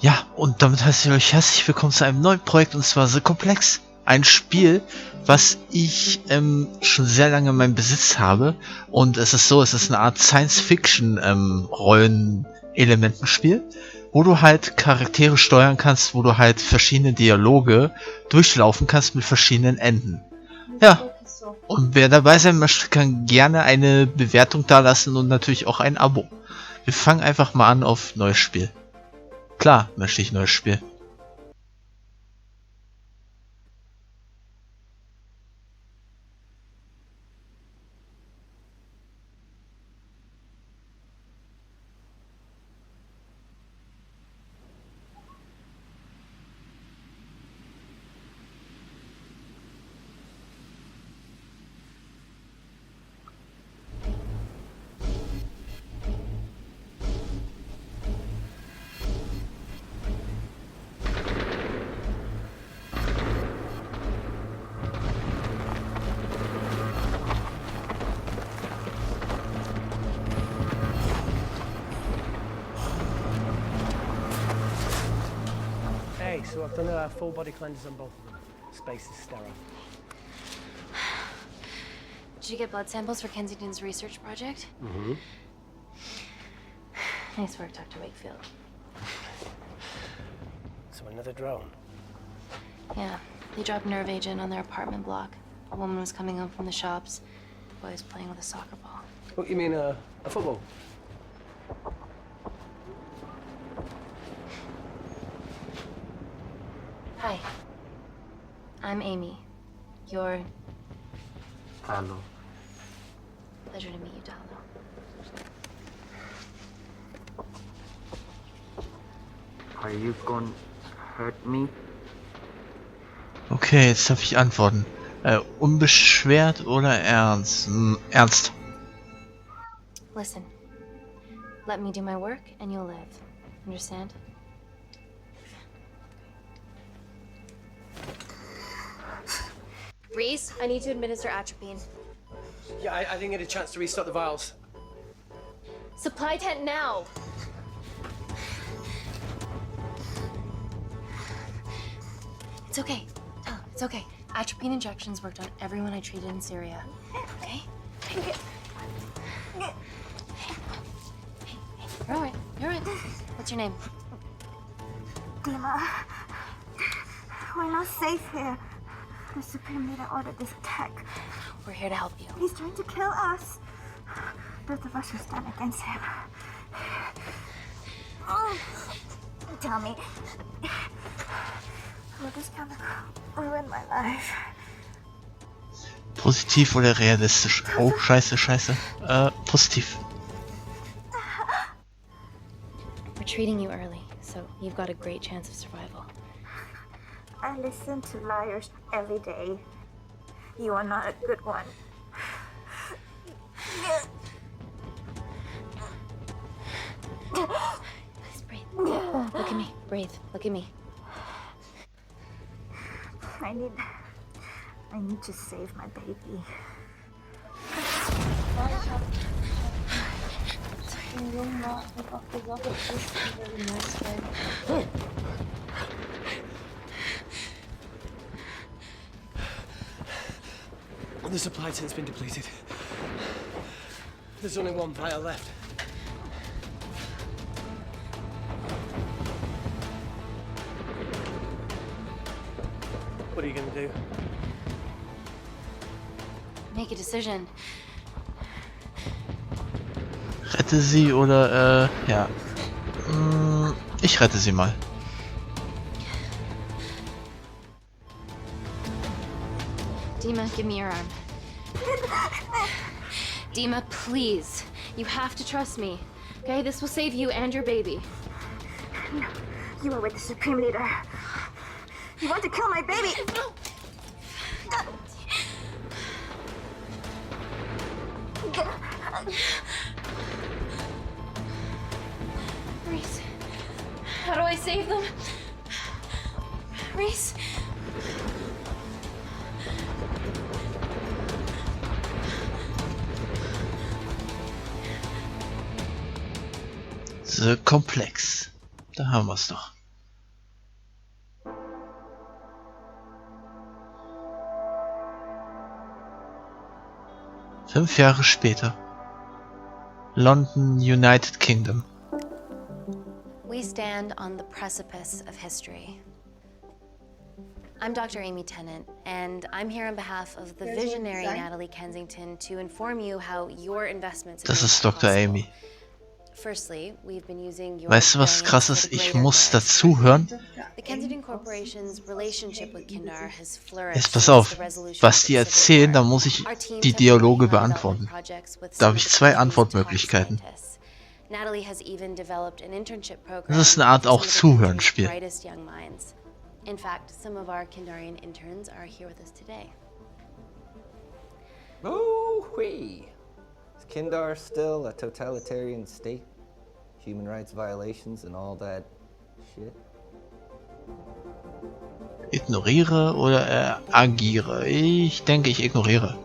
Ja, und damit heiße ich euch herzlich willkommen zu einem neuen Projekt, und zwar The Complex. Ein Spiel, was ich schon sehr lange in meinem Besitz habe. Und es ist eine Art Science-Fiction-Rollen-Elementenspiel, wo du halt Charaktere steuern kannst, wo du halt verschiedene Dialoge durchlaufen kannst mit verschiedenen Enden. Ja, und wer dabei sein möchte, kann gerne eine Bewertung dalassen und natürlich auch ein Abo. Wir fangen einfach mal an auf neues Spiel. Klar möchte ich neues Spiel. So I've done a full body cleanse on both of them. Space is sterile. Did you get blood samples for Kensington's research project? Mm-hmm. Nice work, Dr. Wakefield. So another drone. Yeah, they dropped nerve agent on their apartment block. A woman was coming home from the shops. The boy was playing with a soccer ball. What, you mean a football? Hi. I'm Amy. You're... Hello. Pleasure to meet you, Dialogon. Are you gonna hurt me? Okay, jetzt darf ich antworten. Unbeschwert oder ernst? Ernst. Listen. Let me do my work and you'll live. Understand? Reese, I need to administer atropine. Yeah, I didn't get a chance to restock the vials. Supply tent now! It's okay. Tell him, it's okay. Atropine injections worked on everyone I treated in Syria. Okay? Hey, you're alright. You're alright. What's your name? Dima, we're not safe here. The Supreme Leader ordered this attack. We're here to help you. He's trying to kill us. Both of us will stand against him. Oh, tell me, will this chemical ruin my life? Positiv oder realistisch? Oh, scheiße. Positiv. We're treating you early, so you've got a great chance of survival. I listen to liars every day. You are not a good one. Please breathe. Look at me. Breathe. Look at me. I need to save my baby. The supply tent's been depleted. There's only one vial left. What are you gonna do? Make a decision. Rette sie oder, ja. Ich rette sie mal. Dima, give me your arm. Dima, please. You have to trust me. Okay? This will save you and your baby. No, you are with the Supreme Leader. You want to kill my baby! Reese, how do I save them? Reese? The Complex. Da haben wir es doch. 5 Jahre später. London, United Kingdom. We stand on the precipice of history. I'm Dr. Amy Tennant, and I'm here on behalf of the visionary Natalie Kensington to inform you how your investments Das ist Dr. Amy. Firstly, we've been using your Weißt du, was krass ist? Ich muss dazuhören. The Kensington Corporation's relationship with Kindar has flourished. Jetzt pass auf, was die erzählen, da muss ich die Dialoge beantworten. Da habe ich 2 Antwortmöglichkeiten. Das ist eine Art auch Zuhören-Spiel. In fact, some of our Kindarian interns are here with us today. Oh, wee. Is Kindar still a totalitarian state? Human rights violations and all that shit? Ignoriere oder agiere? Ich denke, ich ignoriere.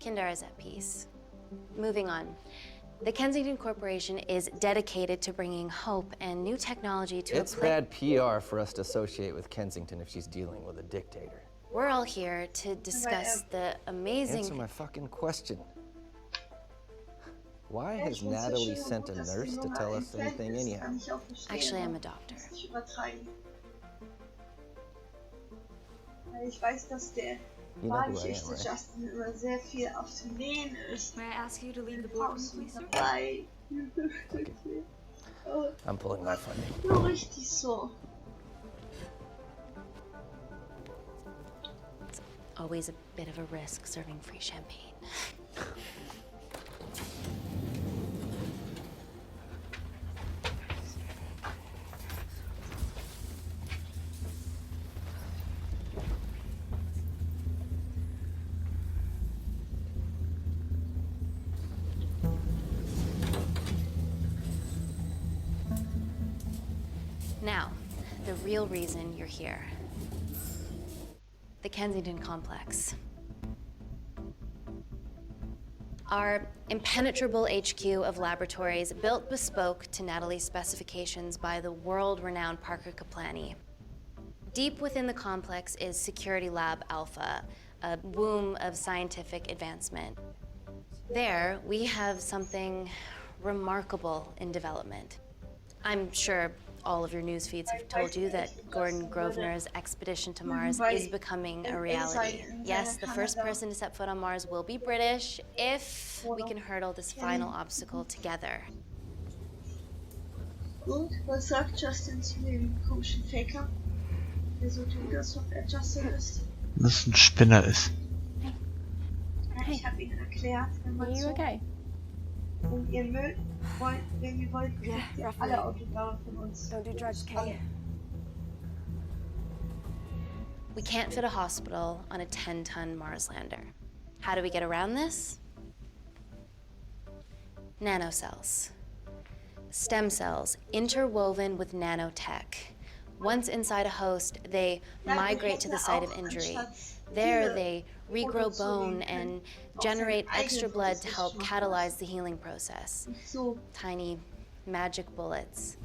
Kindar is at peace. Moving on. The Kensington Corporation is dedicated to bringing hope and new technology to It's bad PR for us to associate with Kensington if she's dealing with a dictator. We're all here to discuss the amazing... Answer my fucking question. Why has Natalie sent a nurse to tell us anything anyhow? Actually, I'm a doctor. Ich weiß, dass der wahnsinnigste Justin immer sehr viel auf den Nähen ist. May I ask you to leave the boardroom, please, sir? Dabei. I'm pulling my funding. Nur richtig so. It's always a bit of a risk serving free champagne. Now, the real reason you're here. The Kensington Complex. Our impenetrable HQ of laboratories built bespoke to Natalie's specifications by the world-renowned Parker Kaplani. Deep within the complex is Security Lab Alpha, a womb of scientific advancement. There, we have something remarkable in development. I'm sure all of your news feeds have told you that Gordon Grosvenor's expedition to Mars is becoming a reality. Yes, the first person to set foot on Mars will be British if we can hurdle this final obstacle together. Gut, was sagt Justin zu dem komischen Faker, der so tut, als ob er Justin ist? Dass ein Spinner ist. Ich habe ihnen erklärt, wenn man so... Und ihr mögt, wenn ihr wollt, kriegt ihr alle Autogramme von uns. Don't do drugs, Kay. We can't fit a hospital on a 10-ton Mars lander. How do we get around this? Nanocells. Stem cells interwoven with nanotech. Once inside a host, they migrate to the site of injury. There, they regrow bone and generate extra blood to help catalyze the healing process. Tiny magic bullets.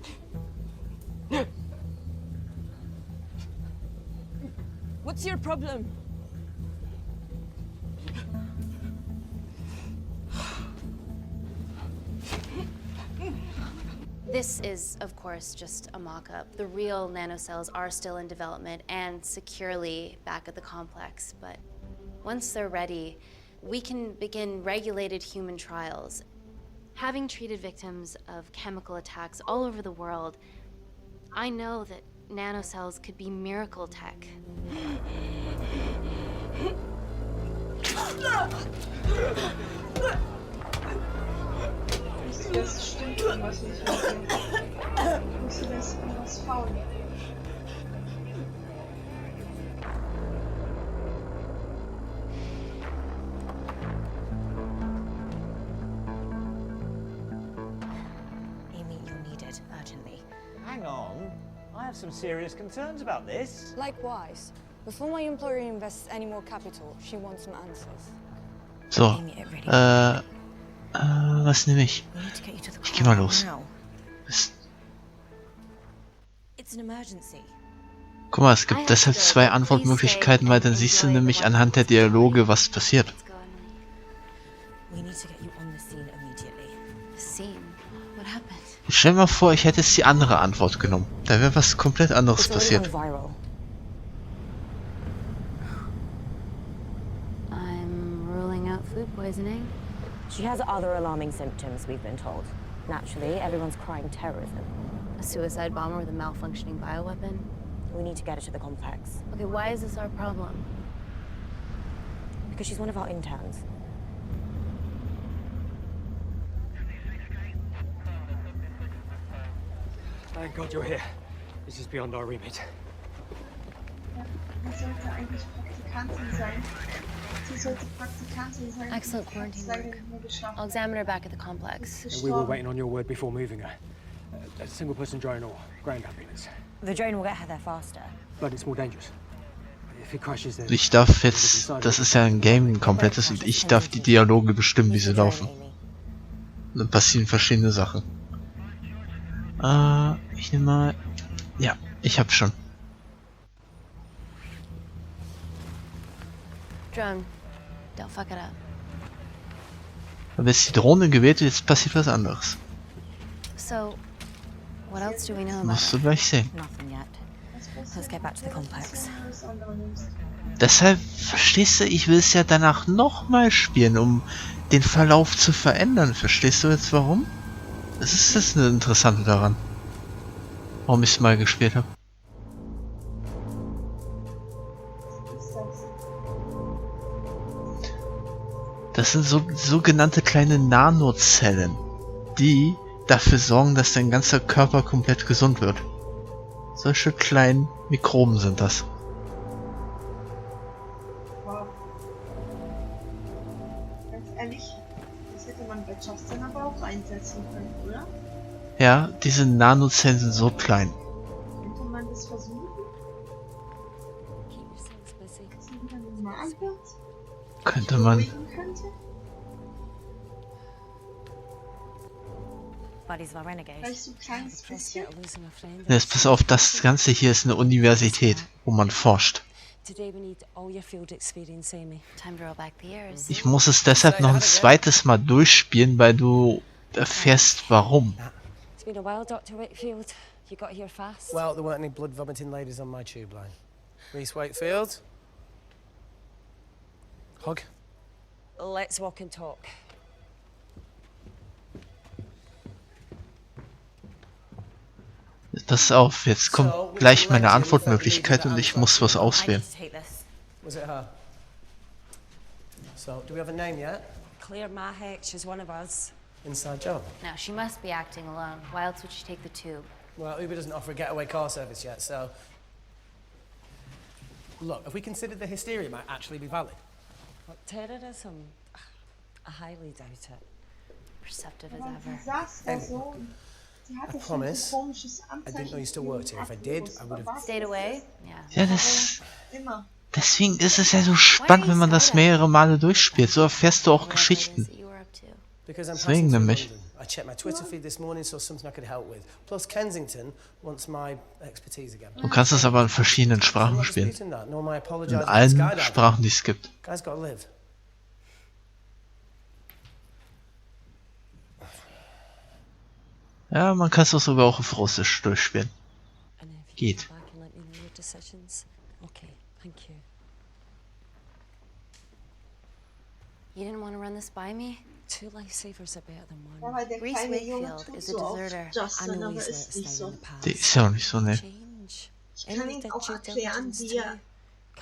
What's your problem? This is, of course, just a mock-up. The real nanocells are still in development and securely back at the complex, but once they're ready, we can begin regulated human trials. Having treated victims of chemical attacks all over the world, I know that nanocells could be miracle tech. Das stimmt irgendwas nicht mit dir. Ich wusste, dass irgendwas faul ist. Amy, you're needed urgently. Hang on. I have some serious concerns about this. Likewise. Before my employer invests any more capital, she wants some answers. So, was nehme ich? Ich geh mal los. It's an emergency. Guck mal, es gibt deshalb 2 Antwortmöglichkeiten, weil dann siehst du nämlich anhand der Dialoge, was passiert. We need to get you on the scene immediately. Scene? What happened? Stell dir mal vor, ich hätte jetzt die andere Antwort genommen. Da wäre was komplett anderes It's already passiert. gone viral. I'm ruling out food poisoning. She has other alarming symptoms, we've been told. Naturally, everyone's crying terrorism. A suicide bomber with a malfunctioning bioweapon? We need to get her to the complex. Okay, why is this our problem? Because she's one of our interns. Thank God you're here. This is beyond our remit. Ja, sie sollte eigentlich Praktikantin sein. Sie sollte Praktikantin sein. Excellent Sie hat's quarantine leider work. nicht mehr geschafft. I'll examine her back at the complex. Sie ist We were gestorben. waiting on your word before moving her. A single person drone or ground ambulance. The drone will get her there faster. But it's more dangerous. If it crashes, then Ich darf jetzt, das ist ja ein Game, ein komplettes, und ich darf die Dialoge bestimmen, wie sie laufen. Und dann passieren verschiedene Sachen. Ich nehme mal, ja, ich hab schon. Drone, don't fuck it up. Aber jetzt die Drohne gewählt, jetzt passiert was anderes. So, what else do we know about Musst du gleich sehen. Nothing yet. Was passiert, Let's get back to the wenn du complex. das andere nimmst? Deshalb, verstehst du, ich will es ja danach nochmal spielen, um den Verlauf zu verändern. Verstehst du jetzt warum? Das ist das Interessante daran. Warum ich es mal gespielt habe. Was ist das? Das sind so sogenannte kleine Nanozellen, die dafür sorgen, dass dein ganzer Körper komplett gesund wird. Solche kleinen Mikroben sind das. Wow. Ganz ehrlich, das hätte man bei Justin aber auch einsetzen können, oder? Ja, diese Nanozellen sind so klein. Könnte man das versuchen? Dass sie wieder normal wird? Könnte man. Beruhigen könnte? Buddies of our renegade. Vielleicht so ein kleines bisschen? Jetzt pass auf, das Ganze hier ist eine Universität, wo man forscht. Today we need all your field experience, Amy. Time to roll back the years. Ich muss es deshalb noch ein zweites Mal durchspielen, weil du erfährst, warum. It's been a while, Dr. Wakefield. You got here fast. well, there weren't any blood vomiting ladies on my tube line. Reese Wakefield. Hug. Let's walk and talk. Pass auf, jetzt kommt gleich meine Antwortmöglichkeit und ich muss was I auswählen. need to take this. Was it her? So, do we have a name yet? Claire Mahek, she's one of us. Inside job. No, she must be acting alone. Why else would she take the tube? Well, Uber doesn't offer a getaway car service yet, so... Look, have we considered the hysteria might actually be valid? What, terrorism? I highly doubt it. Perceptive as Aber ever. sie saß da so und sie hatte schon so promise, ein komisches I didn't Anzeichen. know you still worked here. If I did, I would have... Stayed away? Yeah. Ja, das... Immer. Deswegen ist es ja so spannend, wenn man das mehrere Male durchspielt. So erfährst du auch Geschichten. That you were up to. Because I'm Deswegen passing through nämlich. London. I checked my Twitter feed this morning, saw something I could help with. Plus Kensington wants my expertise again. Du kannst es aber in verschiedenen I'm Sprachen not spielen. disputing that, nor am I In apologising for allen skydiving. Sprachen, die es gibt. Guy's gotta live. Ja, man kann es auch sogar auch auf Russisch durchspielen. And if you Geht. come back and let me know your decisions. Okay, thank you. You didn't want to run this by me? Two lifesavers are better than Ja, one. weil der Reese kleine Junge Wakefield tut is a so auf deserter. I Justin, know aber he's let ist us nicht down so. in the past. Die ist ja auch nicht so nett. Change. Ich kann Amy ihm did auch due erklären, diligence wie er... too.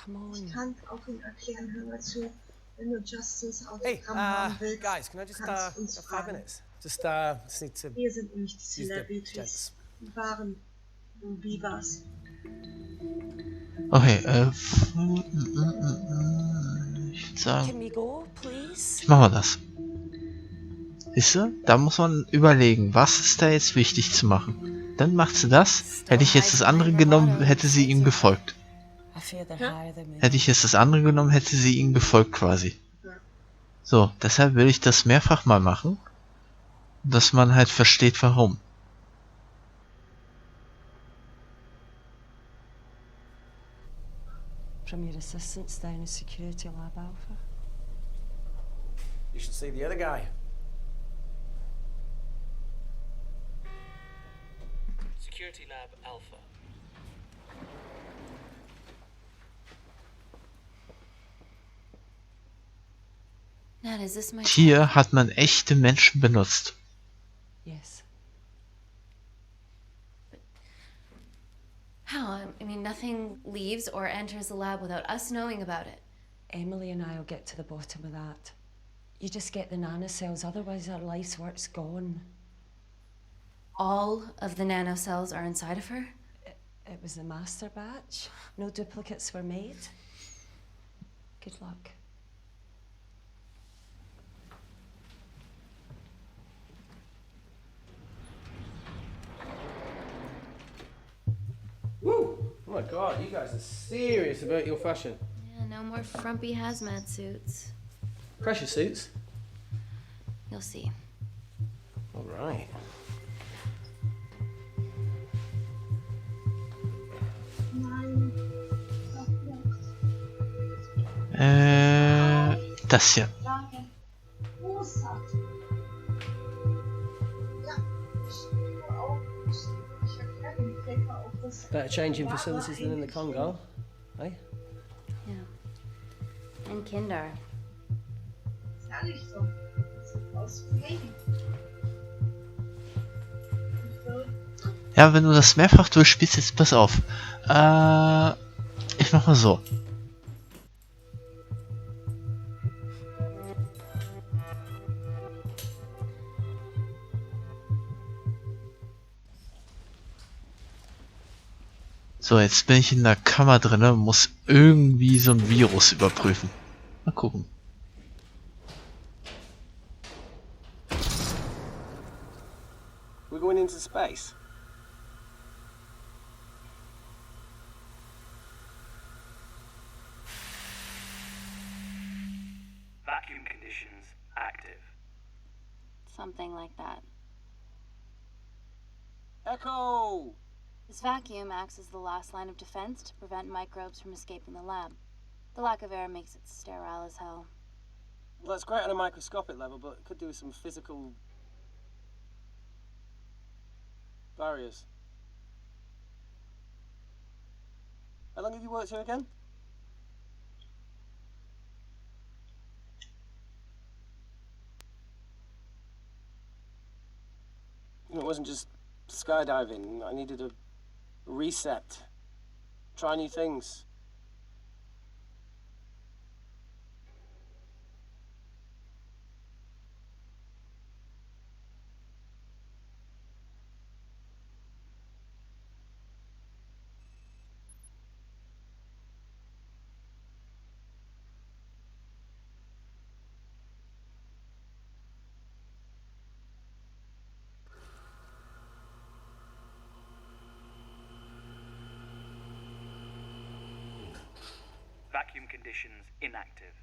Come on. Ich kann auch ihm erklären, hör mal zu, wenn du Justins Hey, Autogramm haben willst, guys, can I just, kannst uns have 5 fragen. minutes? Just need to Wir sind nicht die use the Celebrities. gents. Wir waren Vivas. Okay, ich würde sagen, Can we go, please? machen wir das. Siehst du, da muss man überlegen, was ist da jetzt wichtig zu machen. Dann macht sie das. Hätte ich jetzt das andere genommen, hätte sie ihm gefolgt. I fear they're higher than me. Hätte ich jetzt das andere genommen, hätte sie ihm gefolgt quasi. So, deshalb will ich das mehrfach mal machen, dass man halt versteht, warum. From your assistants down in Security Lab Alpha. You should see the other guy. Security Lab Alpha. Nat, is this my Hier hat man echte Menschen benutzt. Yes. How? I mean, nothing leaves or enters the lab without us knowing about it. Emily and I will get to the bottom of that. You just get the nanocells, otherwise our life's work's gone. All of the nanocells are inside of her? It was a master batch. No duplicates were made. Good luck. Woo! Oh my god, you guys are serious about your fashion. Yeah, no more frumpy hazmat suits. Pressure suits? You'll see. All right. Das hier. Danke. Großartig. Ja, ich auch. Ich erkläre den Pfeffer auf das. Better changing facilities than in the Congo, eh? Yeah. And Kinder. Ist ja nicht so. Sieht aus wie Leben. Ja, wenn du das mehrfach durchspielst, jetzt pass auf. Ich mach mal so. So, jetzt bin ich in der Kammer drin und muss irgendwie so ein Virus überprüfen. Mal gucken. We're going into space. Vacuum conditions active. Something like that. Echo! This vacuum acts as the last line of defense to prevent microbes from escaping the lab. The lack of air makes it sterile as hell. Well, that's great on a microscopic level, but it could do with some physical barriers. How long have you worked here again? You know, it wasn't just skydiving. I needed a reset. Try new things. Vacuum conditions inactive.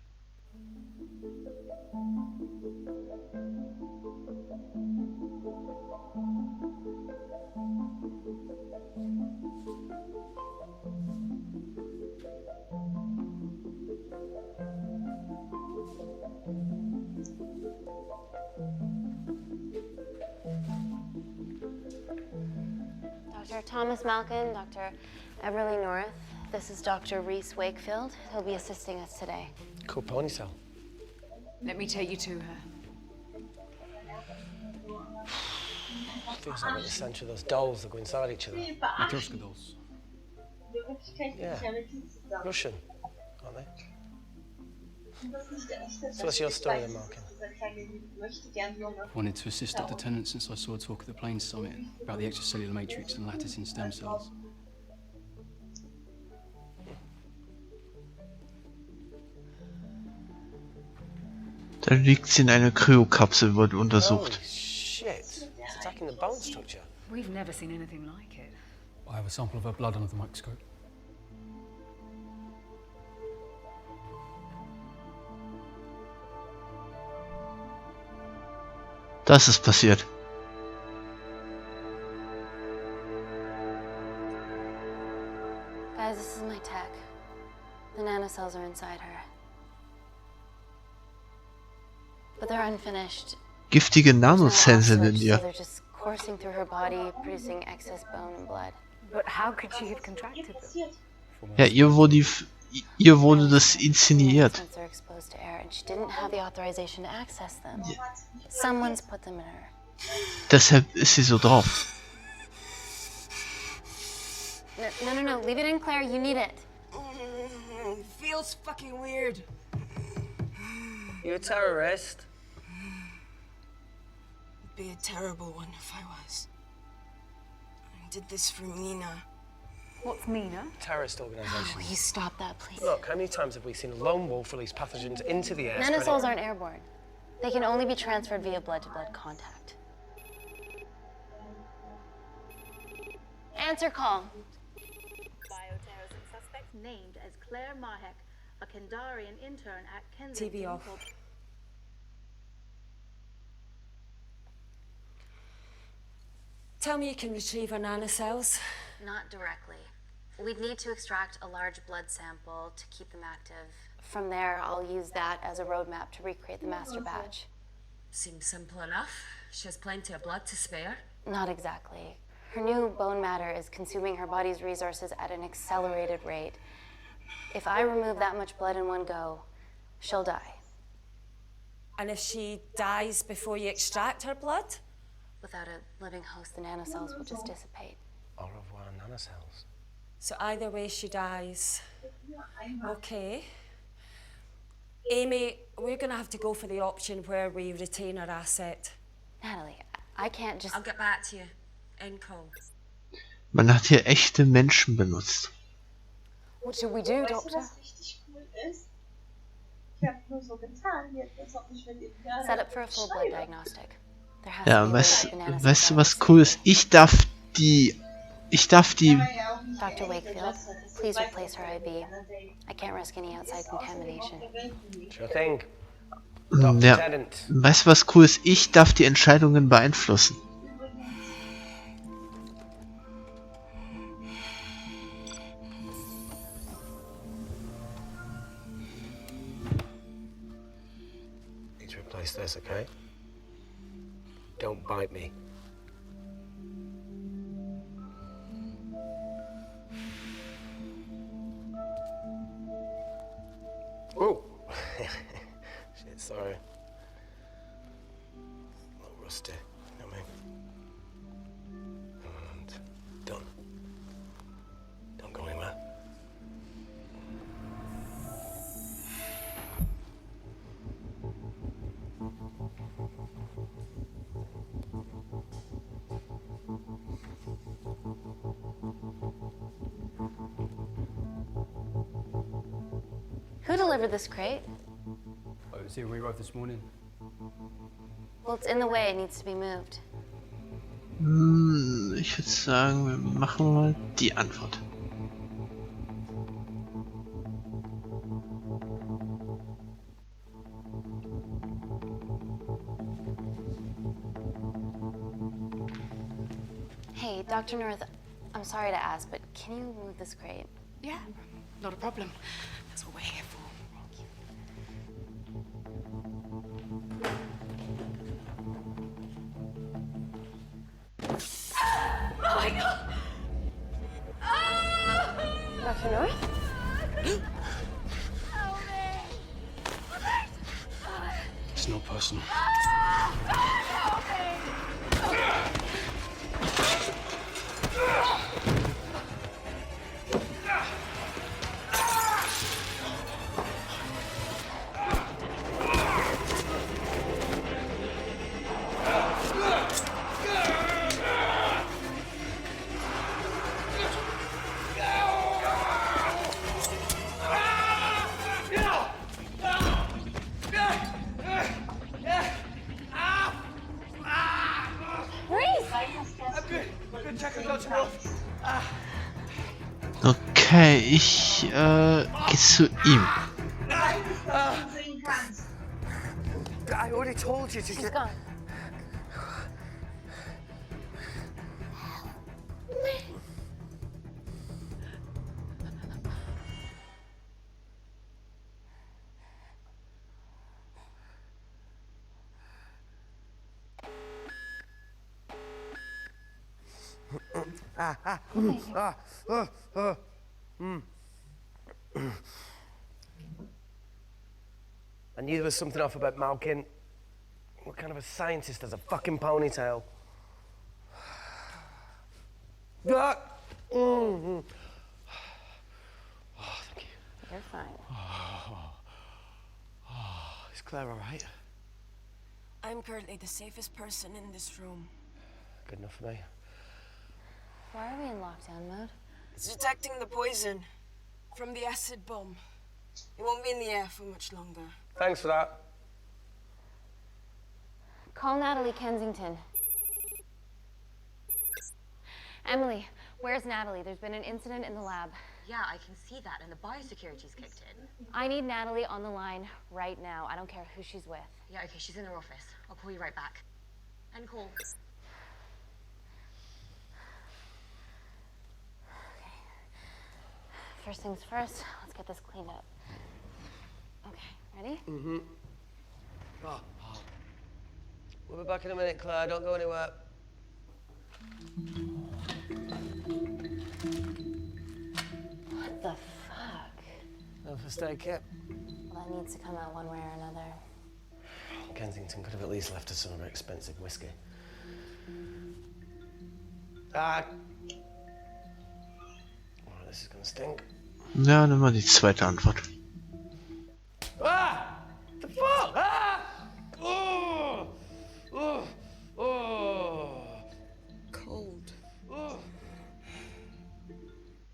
Dr. Thomas Malkin, Dr. Everly North. This is Dr. Reese Wakefield. He'll be assisting us today. Cool ponytail. Let me take you to her. Feels like we're at the centre of those dolls that go inside each other. Matryoshka dolls. Yeah. Russian, aren't they? So what's your story then, Malkin? Wanted to assist Dr. Tennant since I saw a talk at the Plains Summit about the extracellular matrix and lattice in stem cells. Da liegt sie in einer Kryokapsel, wird untersucht. Holy shit! It's attacking the bone structure. We've never seen anything like it. I have a sample of her blood under the microscope. Das ist passiert. Guys, this is my tech. The nanocells are inside her. but they're unfinished. Giftige There's no Nanozellen sind in offset, so ihr. they're just coursing through her body, producing excess bone and blood. But how could she have contracted them? Ja, ihr wurde das inszeniert. Since they're exposed to air, and she didn't have the authorization to access them. Someone's put them in her. Deshalb ist sie so drauf. No, leave it in, Claire. You need it. It feels fucking weird. You a terrorist? I'd be a terrible one if I was. I did this for Nina. What's Nina? Terrorist organisation. Will you stop that, please? Look, how many times have we seen a lone wolf release pathogens into the air? Nanocells aren't airborne. They can only be transferred via blood-to-blood contact. Answer call. Bioterrorism suspect named as Claire Mahek, a Kandarian intern at Kensington. TV off. Tell me you can retrieve our nanocells. Not directly. We'd need to extract a large blood sample to keep them active. From there, I'll use that as a roadmap to recreate the master batch. Seems simple enough. She has plenty of blood to spare. Not exactly. Her new bone matter is consuming her body's resources at an accelerated rate. If I remove that much blood in one go, she'll die. And if she dies before you extract her blood? Without a living host, the nanocells will just dissipate. Au revoir, nanocells. So either way she dies. Okay. Amy, we're gonna have to go for the option where we retain our asset. Natalie, I can't just... I'll get back to you. End call. Man hat hier echte Menschen benutzt. What should we do, Weißt du, Doctor? was richtig cool ist? Ich habe nur so getan, jetzt als ob ich mit ihm gerade Set up for a full blood diagnostic. There has Ja, to be a way that the nanocells weißt du, was are cool ist? Ich darf die... Dr. Wakefield, please replace her IV. I can't risk any outside contamination. Sure thing. Ja, weißt du, was cool ist? Ich darf die Entscheidungen beeinflussen. Need to replace this, okay? Don't bite me. Oh! Shit, sorry. A little rusty, you know what I mean? And done. Don't go anywhere. Who delivered this crate? Oh, it was here we arrived this morning. Well, it's in the way. It needs to be moved. Ich würde sagen, wir machen mal die Antwort. Hey, Dr. North, I'm sorry to ask, but can you move this crate? Yeah, not a problem. That's what we're here for. Oh my God! Dr. North? It's not personal. Okay, ich geh zu ihm. I already told you to She's gone. I knew there was something off about Malkin. What kind of a scientist has a fucking ponytail? Oh, thank you. You're fine. Is Claire all right? I'm currently the safest person in this room. Good enough for me. Why are we in lockdown mode? It's detecting the poison from the acid bomb. It won't be in the air for much longer. Thanks for that. Call Natalie Kensington. Emily, where's Natalie? There's been an incident in the lab. Yeah, I can see that, and the biosecurity's kicked in. I need Natalie on the line right now. I don't care who she's with. Yeah, okay, she's in her office. I'll call you right back. End call. Okay. First things first, let's get this cleaned up. Okay, ready? Mm-hmm. We'll be back in a minute, Claire. Don't go anywhere. What the fuck? No first aid kit. Well, that needs to come out one way or another. Kensington could have at least left us some of her expensive whiskey. Ah! Oh, this is gonna stink. Ja, nimm mal die zweite Antwort. Ah! The fuck? Ah! Oh! Oh! Oh! Cold. Oh!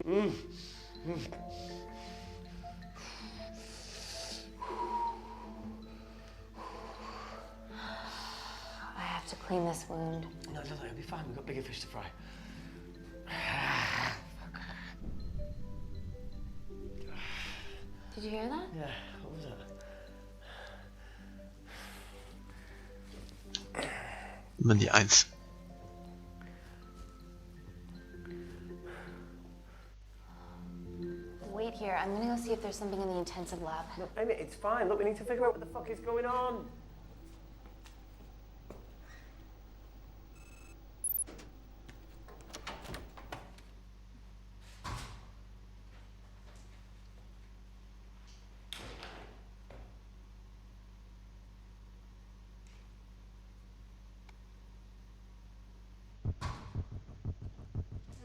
Mm. Mm. I have to clean this wound. No, it'll be fine. We've got bigger fish to fry. Did you hear that? Yeah, what was that? Immer die 1. Wait here. I'm gonna go see if there's something in the intensive lab. No, Amy, it's fine. Look, we need to figure out what the fuck is going on.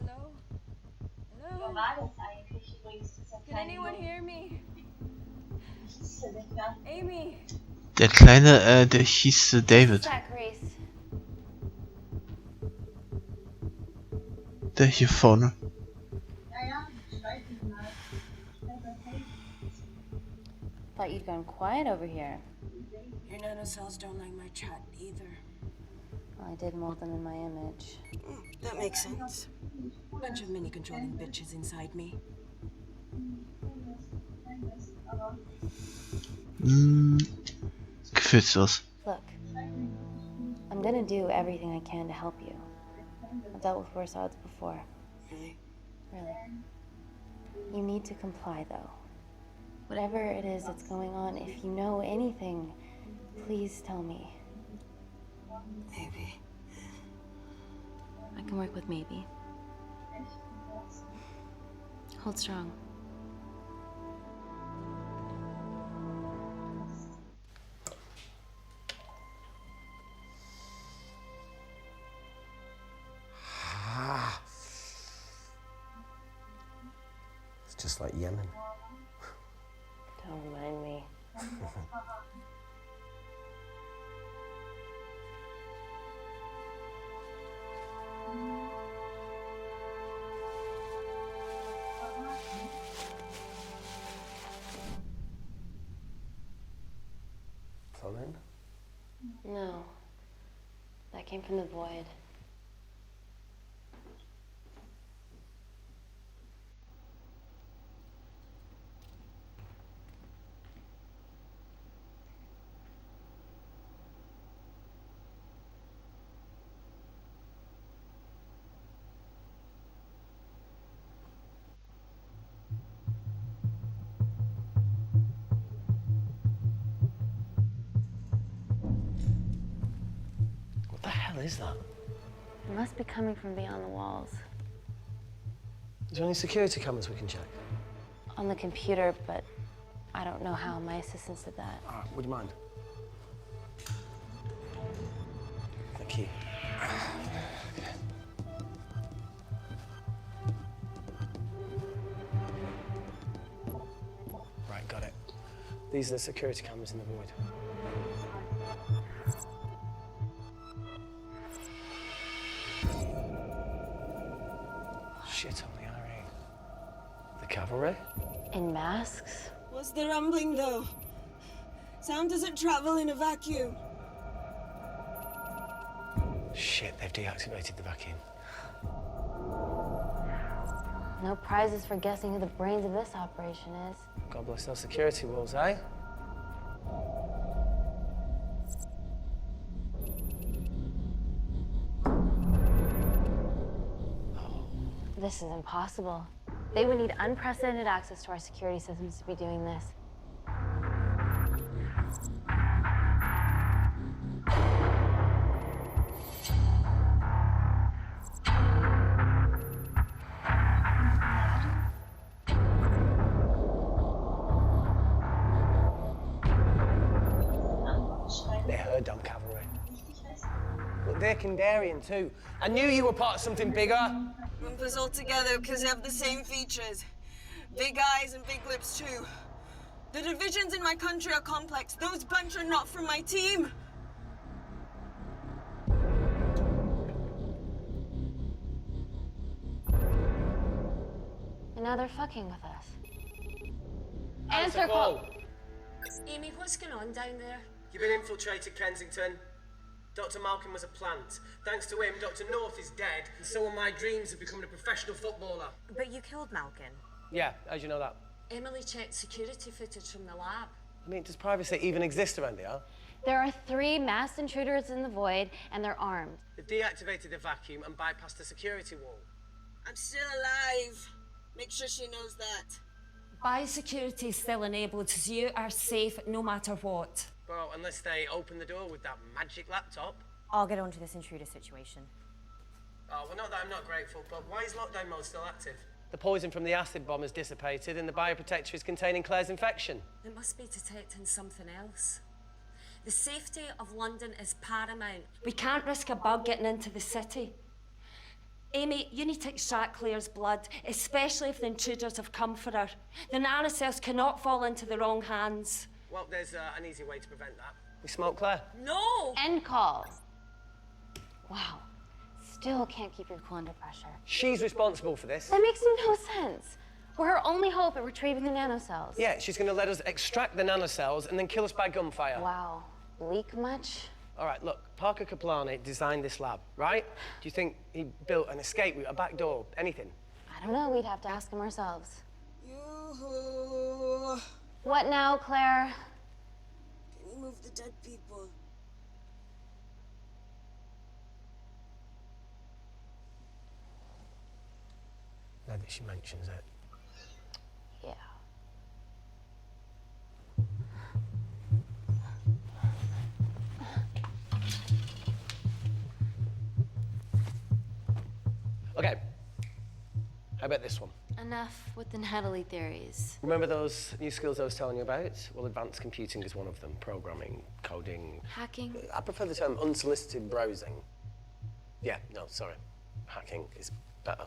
Hello? Hello? Can anyone hear me? Amy? Der Kleine, der hieß David. Jack Reese. Der hier vorne. Thought you'd gone quiet over here. Your nanocells don't like my chat either. Well, I did mold them in my image. That makes sense. Bunch of mini-controlling bitches inside me. Gefühlslos. Look, I'm gonna do everything I can to help you. I've dealt with worse odds before. Really? Really. You need to comply, though. Whatever it is that's going on, if you know anything, please tell me. Maybe. I can work with maybe. Hold strong. It's just like Yemen. Don't remind me. Phone? No. That came from the void. What the hell is that? It must be coming from beyond the walls. Is there any security cameras we can check? On the computer, but I don't know how. My assistants did that. All right, would you mind? Thank you. Right, got it. These are the security cameras in the void. Shit on the IRA. The cavalry? In masks? What's the rumbling, though? Sound doesn't travel in a vacuum. Shit, they've deactivated the vacuum. No prizes for guessing who the brains of this operation is. God bless those security walls, eh? This is impossible. They would need unprecedented access to our security systems to be doing this. They're her dumb cavalry. Look, they're Kandarian too. I knew you were part of something bigger. Lump us all together because they have the same features. Big eyes and big lips too. The divisions in my country are complex. Those bunch are not from my team. And now they're fucking with us. Answer call! Amy, what's going on down there? You've been infiltrated, Kensington. Dr. Malcolm was a plant. Thanks to him, Dr. North is dead, and so are my dreams of becoming a professional footballer. But you killed Malkin. Yeah, how'd you know that? Emily checked security footage from the lab. I mean, does privacy even exist around here? There are 3 masked intruders in the void, and they're armed. They've deactivated the vacuum and bypassed the security wall. I'm still alive. Make sure she knows that. Biosecurity is still enabled, so you are safe no matter what. Well, unless they open the door with that magic laptop. I'll get onto this intruder situation. Oh, well, not that I'm not grateful, but why is lockdown mode still active? The poison from the acid bomb has dissipated and the bioprotector is containing Claire's infection. It must be detecting something else. The safety of London is paramount. We can't risk a bug getting into the city. Amy, you need to extract Claire's blood, especially if the intruders have come for her. The nanocells cannot fall into the wrong hands. Well, there's an easy way to prevent that. We smoke Claire. No! End call. Wow. Still can't keep your cool under pressure. She's responsible for this. That makes no sense. We're her only hope at retrieving the nanocells. Yeah, she's going to let us extract the nanocells and then kill us by gunfire. Wow. Leak much? All right, look, Parker Kaplani designed this lab, right? Do you think he built an escape route, a back door, anything? I don't know. We'd have to ask him ourselves. Yoo-hoo. What now, Claire? Can you move the dead people? Now that she mentions it. Yeah. Okay. How about this one? Enough with the Natalie theories. Remember those new skills I was telling you about? Well, advanced computing is one of them. Programming, coding. Hacking? I prefer the term unsolicited browsing. Yeah, no, sorry. Hacking is better.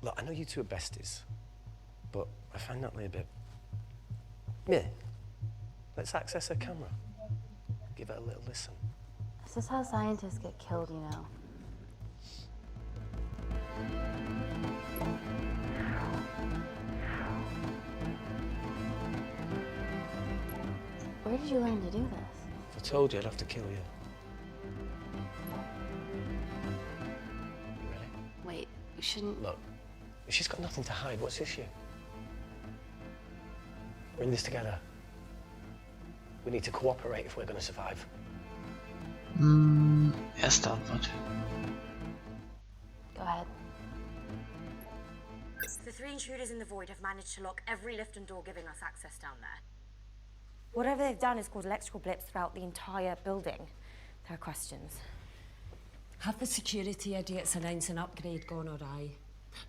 Look, I know you two are besties, but I find Natalie a bit... Yeah. Let's access her camera. Give it a little listen. This is how scientists get killed, you know. Where did you learn to do this? If I told you, I'd have to kill you. You ready? Wait, we shouldn't... Look, if she's got nothing to hide, what's the issue? We're in this together. We need to cooperate if we're going to survive. Erste Antwort. Go ahead. The 3 intruders in the void have managed to lock every lift and door giving us access down there. Whatever they've done is caused electrical blips throughout the entire building. There are questions. Have the security idiots announced an upgrade gone awry?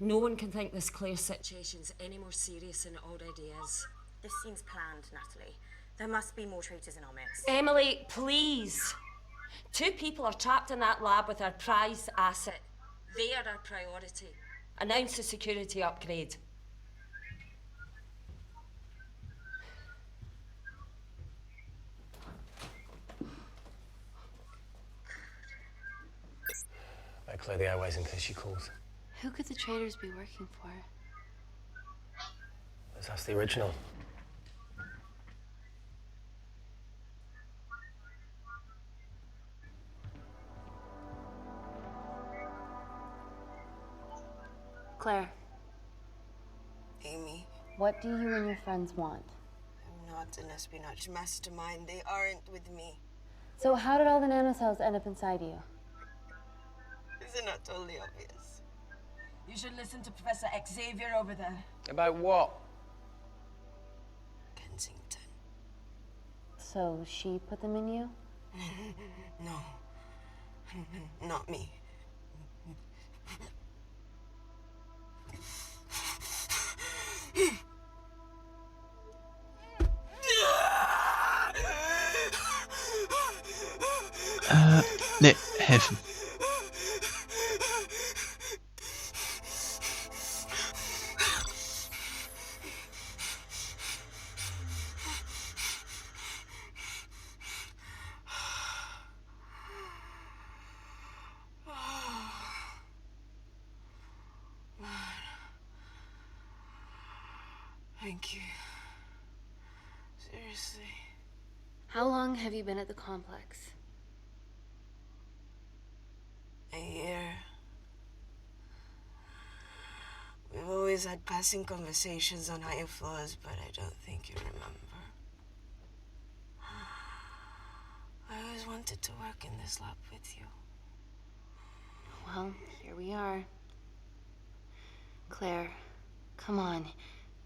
No one can think this Claire situation's any more serious than it already is. This seems planned, Natalie. There must be more traitors in our mix. Emily, please. 2 people are trapped in that lab with our prized asset. They are our priority. Announce the security upgrade. Better clear the airways in case she calls. Who could the traitors be working for? Let's ask the original. Claire, Amy, what do you and your friends want? I'm not an espionage mastermind. They aren't with me. So how did all the nanocells end up inside you? Is it not totally obvious? You should listen to Professor Xavier over there. About what? Kensington. So she put them in you? No. Not me. Nee, helfen. Thank you. Seriously. How long have you been at the complex? A year. We've always had passing conversations on higher floors, but I don't think you remember. I always wanted to work in this lab with you. Well, here we are. Claire, come on.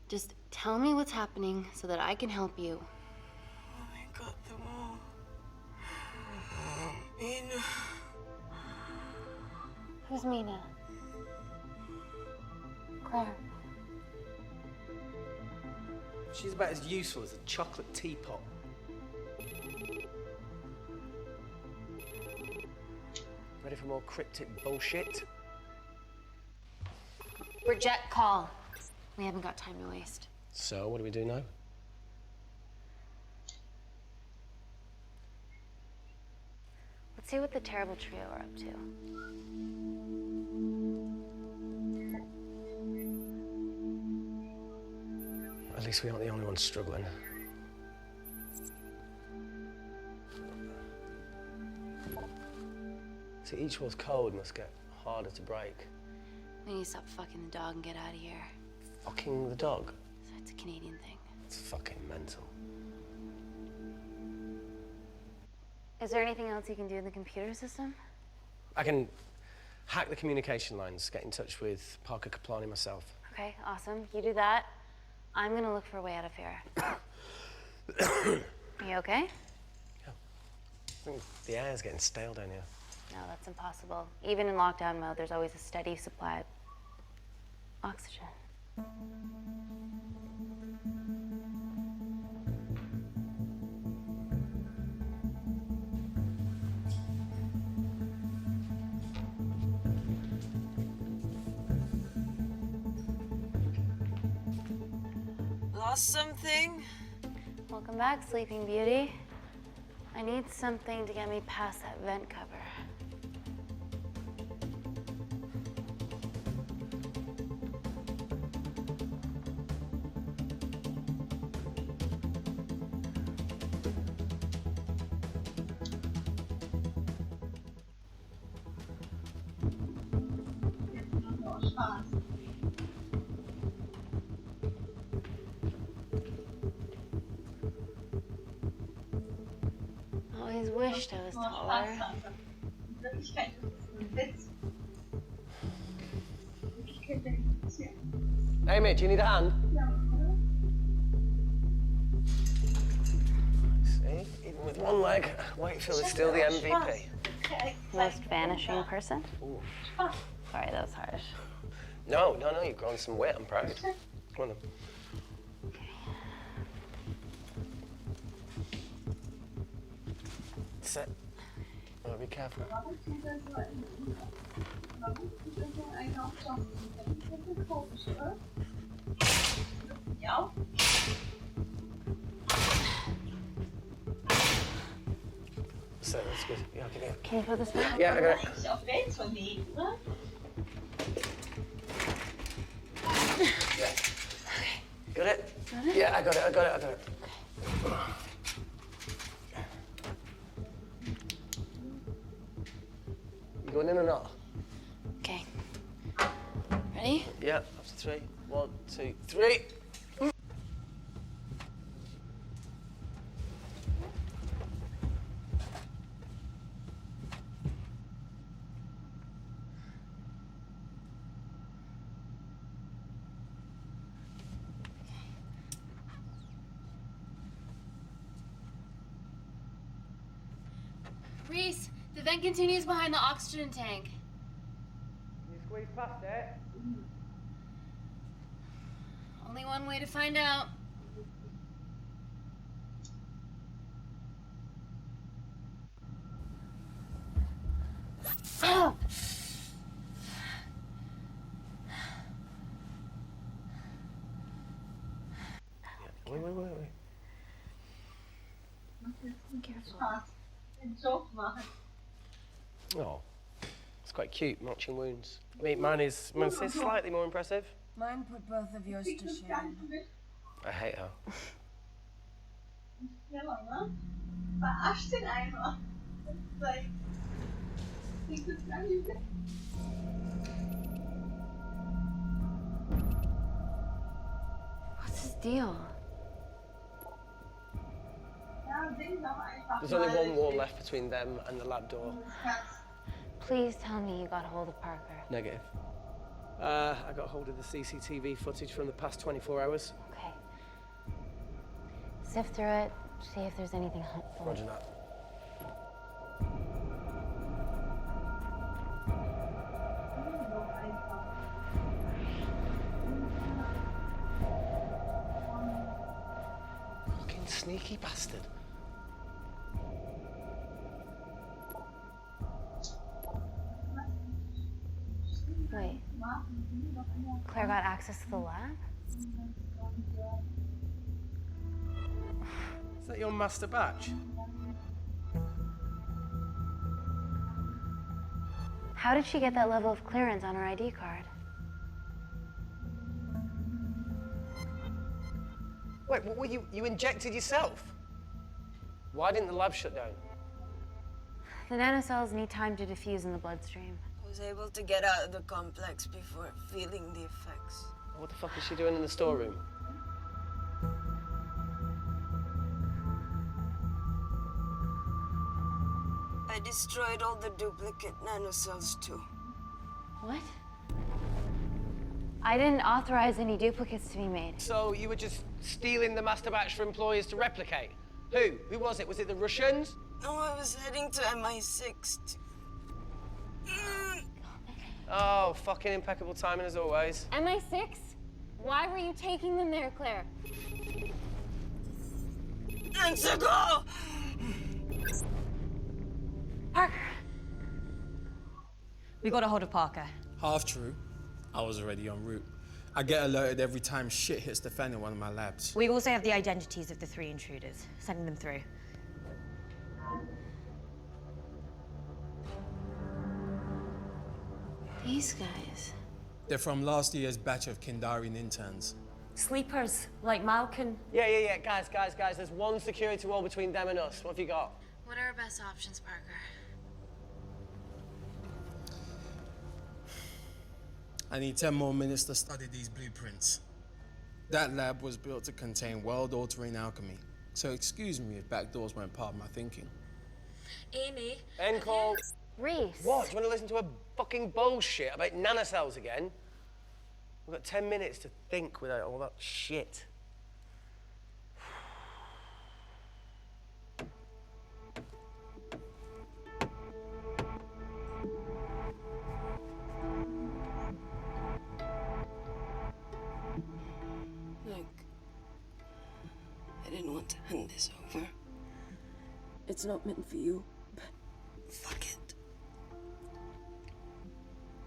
Just tell me what's happening so that I can help you. Oh, I got them all. Mina. Who's Mina? Claire. She's about as useful as a chocolate teapot. Ready for more cryptic bullshit? Reject call. We haven't got time to waste. So, what do we do now? Let's see what the terrible trio are up to. At least we aren't the only ones struggling. See, each wall's code must get harder to break. We need to stop fucking the dog and get out of here. Fucking the dog? It's a Canadian thing. It's fucking mental. Is there anything else you can do in the computer system? I can hack the communication lines, get in touch with Parker Kaplani myself. Okay, awesome. You do that. I'm gonna look for a way out of here. Are you okay? Yeah. I think the air's getting stale down here. No, that's impossible. Even in lockdown mode, there's always a steady supply of oxygen. Lost something? Welcome back, Sleeping Beauty. I need something to get me past that vent cover. Always wished I was taller. Amy, do you need a hand? See? Even with one leg, Wakefield is still the MVP. Most vanishing person? Ooh. Sorry, that was harsh. No, you've grown some weight, I'm proud. Come on then. Sit. Oh, be careful. Ja. So that's good. Yeah, give me a... Can you put this back? Yeah, I got it. Is auf Welt von denen, oder? Yeah. Got it? Yeah, I got it. You going in or not? Okay. Ready? Yeah, after 3. 1, 2, 3. Reese, the vent continues behind the oxygen tank. Can you squeeze past it? Only one way to find out. Oh! Wait. Careful. Oh, it's quite cute, matching wounds. I mean, mine's slightly more impressive. Mine put both of yours to shame. I hate her. Ja, ne? Verarscht den einfach. Like, ich würde sagen, What's his deal? There's only one wall left between them and the lab door. Please tell me you got hold of Parker. Negative. I got hold of the CCTV footage from the past 24 hours. Okay. Sift through it, see if there's anything helpful. Roger that. Fucking sneaky bastard. Wait. Claire got access to the lab? Is that your master batch? How did she get that level of clearance on her ID card? Wait, what were you injected yourself? Why didn't the lab shut down? The nanocells need time to diffuse in the bloodstream. I was able to get out of the complex before feeling the effects. What the fuck is she doing in the storeroom? I destroyed all the duplicate nanocells too. What? I didn't authorize any duplicates to be made. So you were just stealing the master batch for employers to replicate? Who? Who was it? Was it the Russians? No, I was heading to MI6. Oh, fucking impeccable timing as always. MI6? Why were you taking them there, Claire? Let's go! Parker! We got a hold of Parker. Half true. I was already en route. I get alerted every time shit hits the fan in one of my labs. We also have the identities of the 3 intruders. Sending them through. These guys. They're from last year's batch of Kindarian interns. Sleepers, like Malkin. Yeah. Guys. There's one security wall between them and us. What have you got? What are our best options, Parker? I need 10 more minutes to study these blueprints. That lab was built to contain world-altering alchemy. So excuse me if backdoors weren't part of my thinking. Amy. End call. Reese. What? Do you want to listen to a fucking bullshit about nanocells again? We've got 10 minutes to think without all that shit. want to hand this over. It's not meant for you, but fuck it.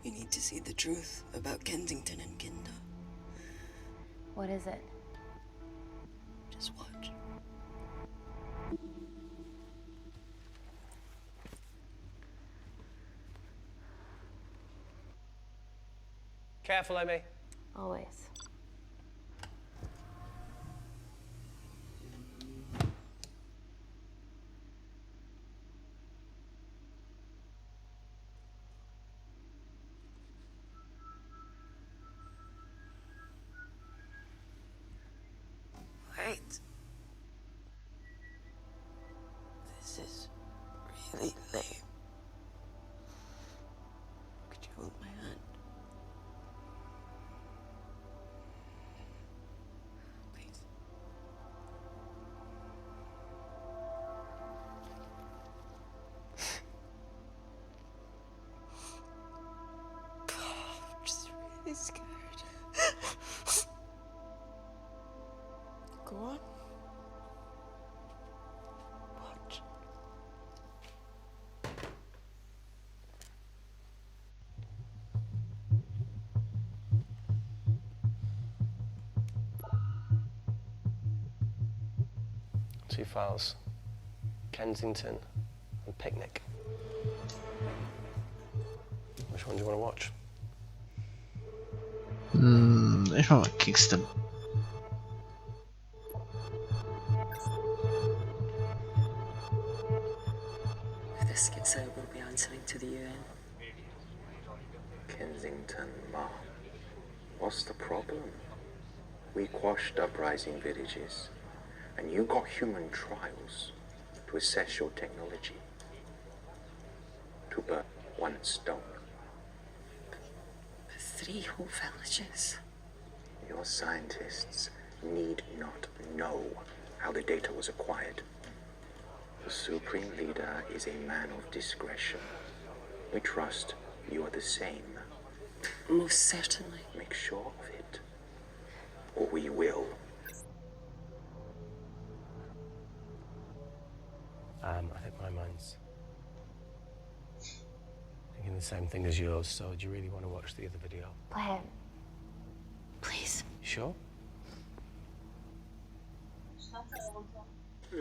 You need to see the truth about Kensington and Kinder. What is it? Just watch. Careful, Amy. Always. Wait. This is really lame. Could you hold my hand? Please. I'm just really scared. Go on. Watch. Two files. Kensington and Picnic. Which one do you want to watch? Ich mach mal Kingston. If this gets out, we'll be answering to the UN. Kensington, Ma. What's the problem? We quashed uprising villages, and you got human trials to assess your technology. To burn one stone. 3 whole villages. Your scientists need not know how the data was acquired. The Supreme Leader is a man of discretion. We trust you are the same. Most certainly. Make sure of it, or we will. I think my mind's thinking the same thing as yours, so do you really want to watch the other video? Play it. Please. You sure?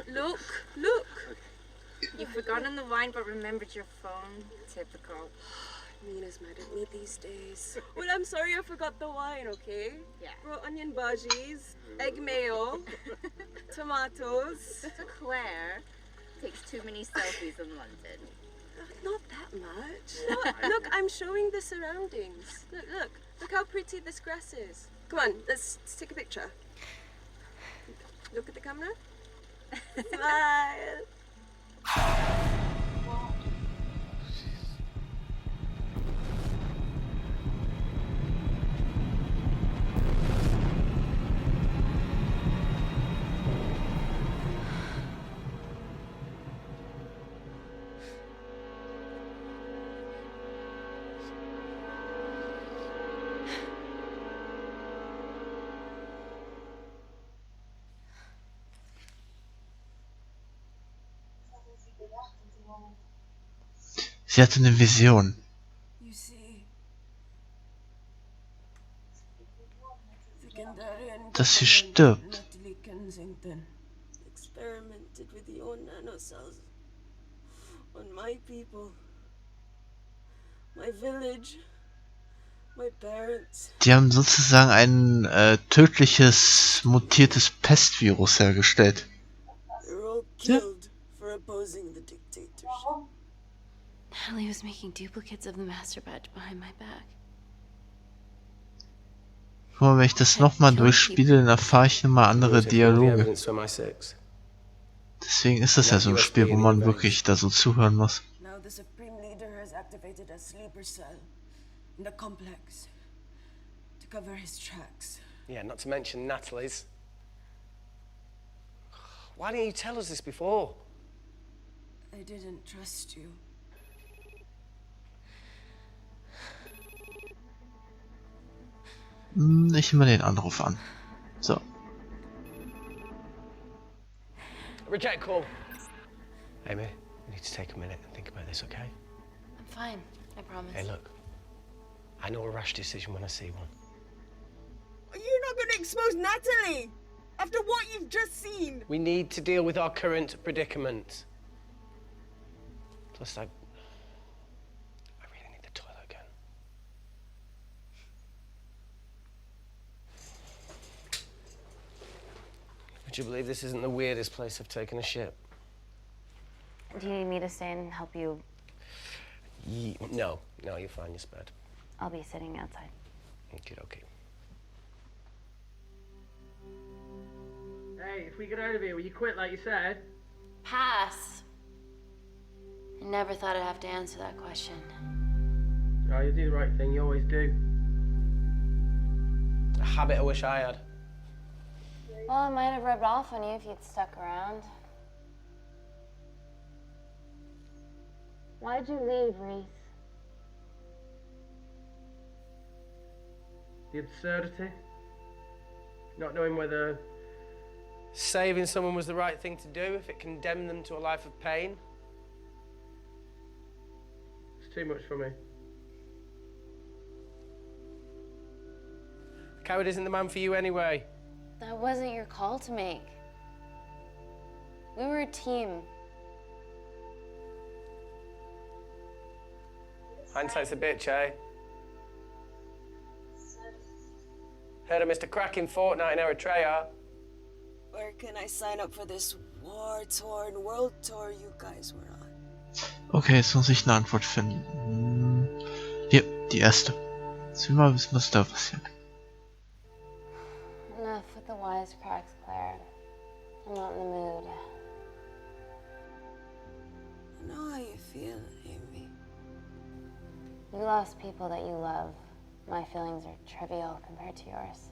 Look, look! You've forgotten the wine but remembered your phone. Typical. Mina's mad at me these days. Well, I'm sorry I forgot the wine, okay? Yeah. Brought onion bhajis, egg mayo, tomatoes. Claire takes too many selfies in London. Not that much. Look, I'm showing the surroundings. Look how pretty this grass is. Come on, let's take a picture. Look at the camera. Smile. Sie hatte eine Vision. You see, the Kandarian Dass sie stirbt. Natalie Kensington experimented with your nanocells on my people, my village, my parents. Die haben sozusagen ein tödliches, mutiertes Pestvirus hergestellt. They're all killed for opposing the dictatorship. Natalie was making duplicates of the master badge behind my back. Guck mal, wenn ich das nochmal durchspiele, dann erfahre ich nochmal andere Dialoge. Deswegen ist das ja so ein Spiel, wo man wirklich da so zuhören muss. Now the Supreme Leader has activated a sleeper cell in the complex to cover his tracks. Yeah, not to mention Natalie's. Why didn't you tell us this before? I didn't trust you. Ich nehme mal den Anruf an. So. reject call. Amy, we need to take a minute and think about this, okay? I'm fine, I promise. Hey, look. I know a rash decision when I see one. You're not going to expose Natalie after what you've just seen. We need to deal with our current predicament. Plus, I really need the toilet again. Would you believe this isn't the weirdest place I've taken a shit? Do you need me to stay and help you? No, you're fine, you're spared. I'll be sitting outside. Okay. Hey, if we get out of here, will you quit like you said? Pass. I never thought I'd have to answer that question. Oh, you do the right thing, you always do. A habit I wish I had. Well, it might have rubbed off on you if you'd stuck around. Why'd you leave, Reese? The absurdity. Not knowing whether saving someone was the right thing to do if it condemned them to a life of pain. it's too much for me. A coward isn't the man for you anyway. That wasn't your call to make. We were a team. Hindsight's a bitch, eh? Heard of Mr. Cracking Fortnite in Eritrea. Where can I sign up for this war-torn world tour you guys were on? Okay, jetzt muss ich eine Antwort finden. Hier, die erste. Jetzt will mal wissen, was da passiert. Enough with the wisecracks, Claire. I'm not in the mood. I know how you feel, Amy. You lost people that you love. My feelings are trivial compared to yours.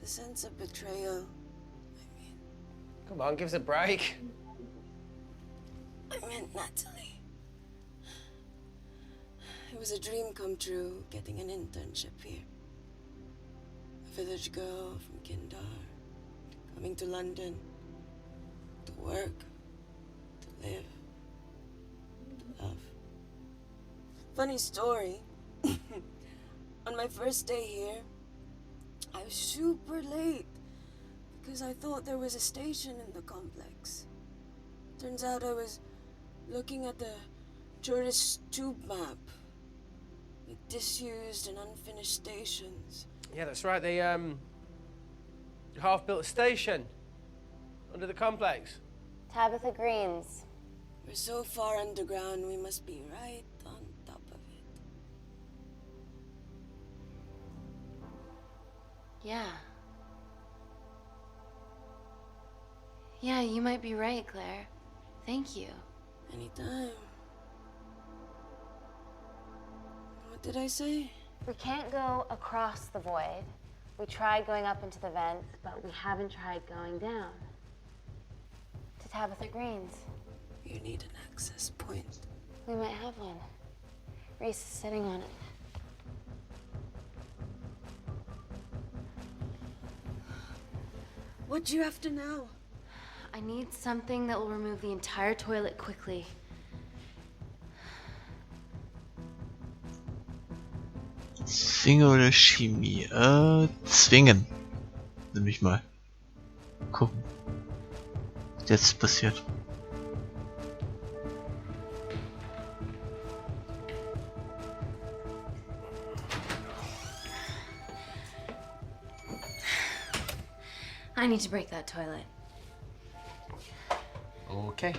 The sense of betrayal. Come on, give us a break. I meant Natalie. It was a dream come true, getting an internship here. A village girl from Kindar, coming to London, to work, to live, to love. Funny story. On my first day here, I was super late because I thought there was a station in the complex. Turns out I was looking at the tourist tube map with disused and unfinished stations. Yeah, that's right. They half-built a station under the complex. Tabitha Green's. We're so far underground, we must be right on top of it. Yeah. Yeah, you might be right, Claire. Thank you. Anytime. What did I say? We can't go across the void. We tried going up into the vents, but we haven't tried going down. To Tabitha Green's. You need an access point. We might have one. Reese is sitting on it. What do you have to know? I need something that will remove the entire toilet quickly. Zwingen oder Chemie? Zwingen. Nimm ich mal. Gucken. Was jetzt passiert. I need to break that toilet. Okay.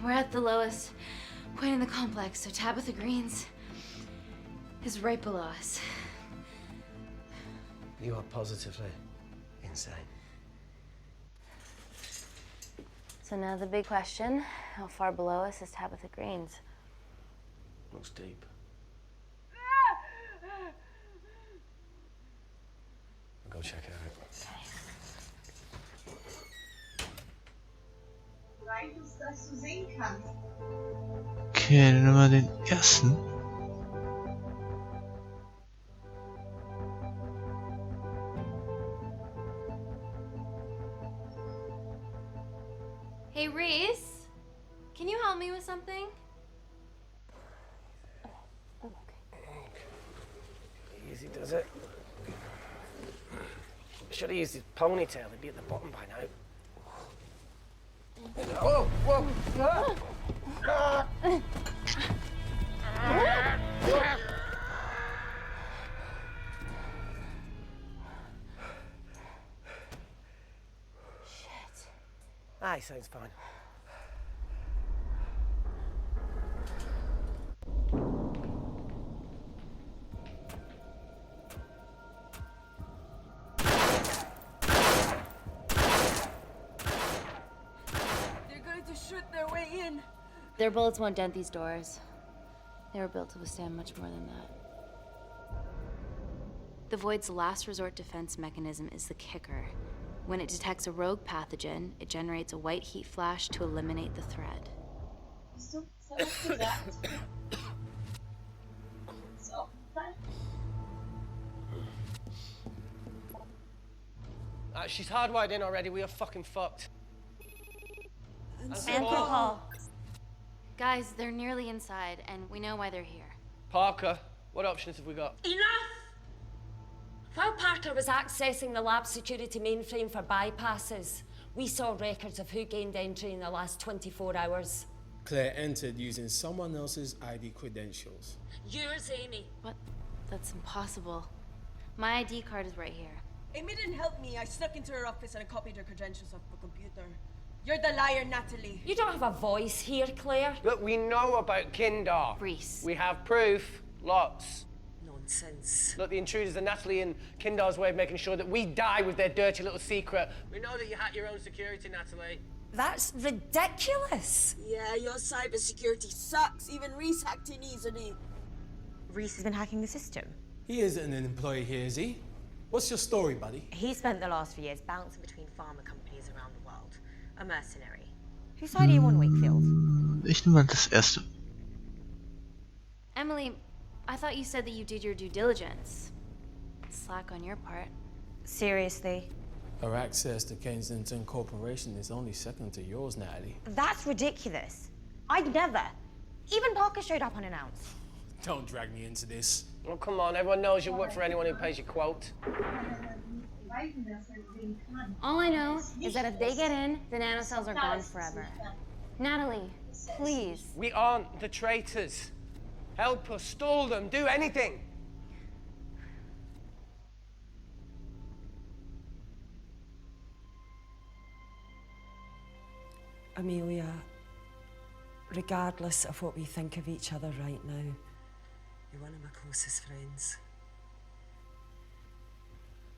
We're at the lowest point in the complex, so Tabitha Green's is right below us. You are positively insane. So now the big question, how far below us is Tabitha Green's? Looks deep. I'll go check it out. Dass du sehen kannst. Okay, dann nehmen wir den ersten. Hey, Reese, can you help me with something? Easy does it. Should have used his ponytail, he'd be at the bottom by now. Whoa, whoa! Ah. He sounds fine. They're going to shoot their way in. Their bullets won't dent these doors. They were built to withstand much more than that. The Void's last resort defense mechanism is the kicker. When it detects a rogue pathogen, it generates a white heat flash to eliminate the threat. So, gesagt. Ist aufgefallen? She's hardwired in already, we are fucking fucked. Alcohol. Guys, they're nearly inside, and we know why they're here. Parker, what options have we got? Enough! While Parker was accessing the lab security mainframe for bypasses, we saw records of who gained entry in the last 24 hours. Claire entered using someone else's ID credentials. Yours, Amy. What? That's impossible. My ID card is right here. Amy didn't help me. I snuck into her office and I copied her credentials off the computer. You're the liar, Natalie. You don't have a voice here, Claire. Look, we know about Kindar. Reese. We have proof. Lots. Nonsense. Look, the intruders are Natalie and Kindar's way of making sure that we die with their dirty little secret. We know that you hack your own security, Natalie. That's ridiculous. Yeah, your cybersecurity sucks. Even Reese hacked in easily. Reese has been hacking the system. He isn't an employee here, is he? What's your story, buddy? He spent the last few years bouncing between pharma companies around the world. A mercenary. Whose side are you on, Wakefield? Ich nehme mal das erste. Emily, I thought you said that you did your due diligence. Slack on your part. Seriously? Her access to Kensington Corporation is only second to yours, Natalie. That's ridiculous. I'd never. Even Parker showed up unannounced. Don't drag me into this. Oh, come on, everyone knows you work for anyone who pays your quote. All I know is that if they get in, the nanocells are gone forever. Natalie, please. We aren't the traitors. Help us, stall them, do anything. Amelia, regardless of what we think of each other right now, you're one of my closest friends.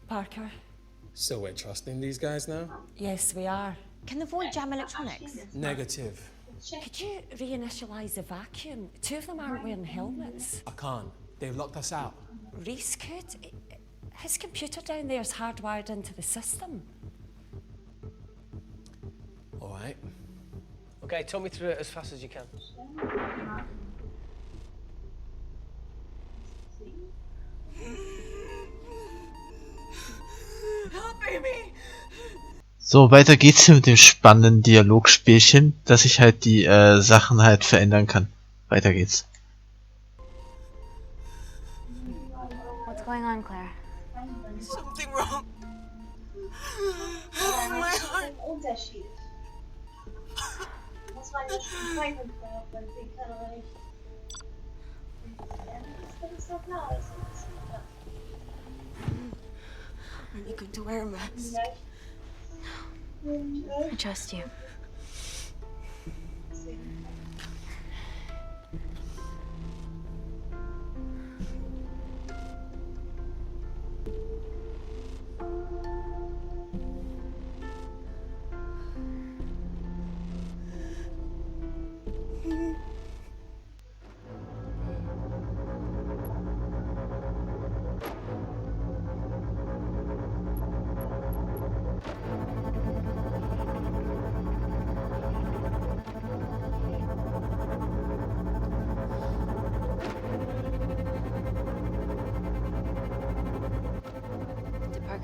Parker? So we're trusting these guys now? Yes, we are. Can the Void jam electronics? Negative. Could you reinitialize the vacuum? Two of them aren't wearing helmets. I can't. They've locked us out. Reese could. His computer down there's hardwired into the system. All right. Okay, talk me through it as fast as you can. Help, Amy! So, weiter geht's hier mit dem spannenden Dialogspielchen, dass ich halt die Sachen halt verändern kann. Weiter geht's. What's going on, Claire? Something wrong. My heart. Unterschied. Muss man nicht verzweifeln, wenn sie kann oder nicht. Das ist doch klar. Are you going to wear a mask? I trust you.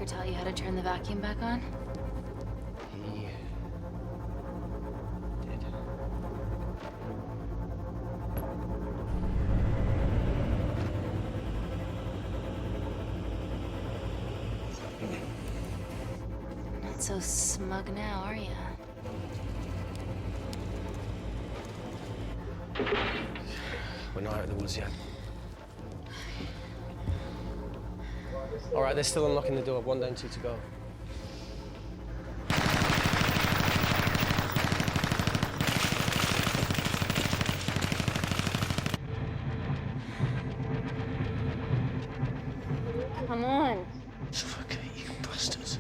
Parker taught you how to turn the vacuum back on? He did. Not so smug now, are you? We're not out of the woods yet. All right, they're still unlocking the door. 1 down, 2 to go. Come on. Suffocate, you bastards.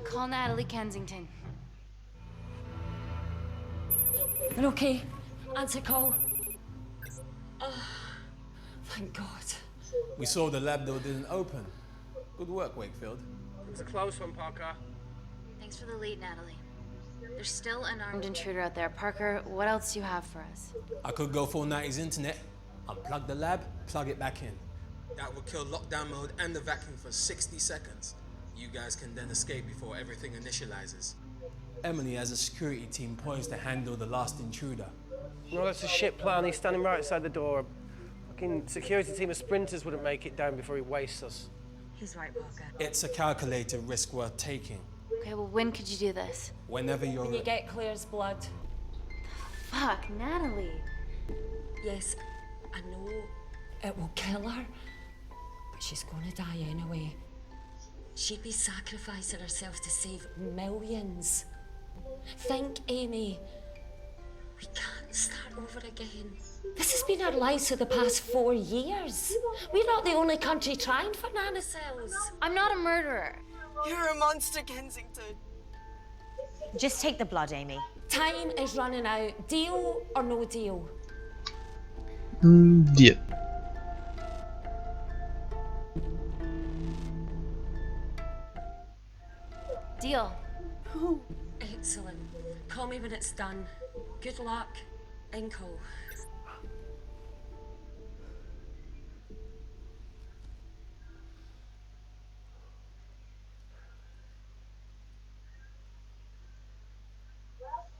Call Natalie Kensington. They're okay. Answer call. Oh, thank God. We saw the lab door didn't open. Good work, Wakefield. It was a close one, Parker. Thanks for the lead, Natalie. There's still an armed intruder out there. Parker, what else do you have for us? I could go full 90s internet, unplug the lab, plug it back in. That would kill lockdown mode and the vacuum for 60 seconds. You guys can then escape before everything initializes. Emily has a security team poised to handle the last intruder. No, that's a shit plan. He's standing right outside the door. A fucking security team of sprinters wouldn't make it down before he wastes us. He's right, Parker. It's a calculated risk worth taking. Okay, well, when could you do this? Whenever you're When you get Claire's blood. Fuck, Natalie. Yes, I know it will kill her, but she's gonna die anyway. She'd be sacrificing herself to save millions. Think, Amy. We can't start over again. This has been our lives for the past 4 years. We're not the only country trying for nanocells. I'm not a murderer. You're a monster, Kensington. Just take the blood, Amy. Time is running out. Deal or no deal? Deal. Deal. Excellent. Call me when it's done. Good luck. Inkle.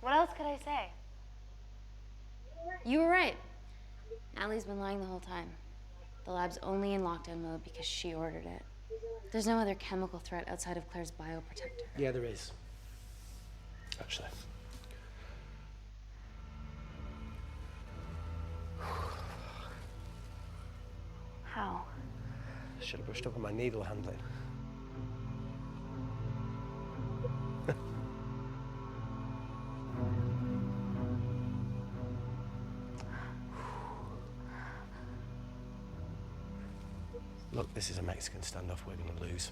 What else could I say? You were right. Natalie's been lying the whole time. The lab's only in lockdown mode because she ordered it. There's no other chemical threat outside of Claire's bioprotector. Yeah, there is. Actually. How? Should have brushed up on my needle handling. Look, this is a Mexican standoff we're going to lose.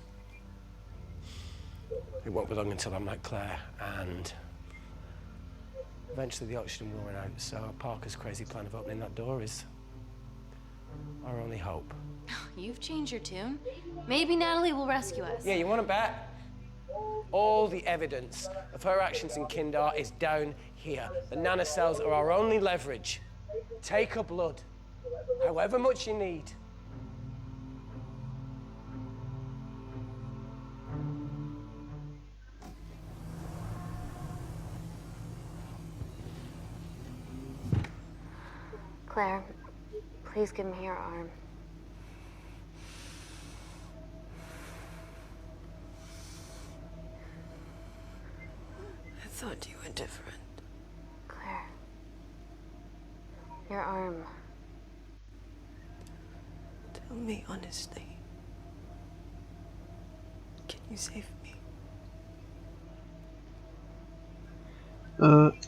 It won't be long until I'm like Claire, and eventually the oxygen will run out, so Parker's crazy plan of opening that door is our only hope. You've changed your tune. Maybe Natalie will rescue us. Yeah, you want to bet? All the evidence of her actions in Kindar is down here. The nanocells are our only leverage. Take her blood, however much you need. Claire, please give me your arm. I thought you were different. Your arm. Tell me honestly. Can you save me?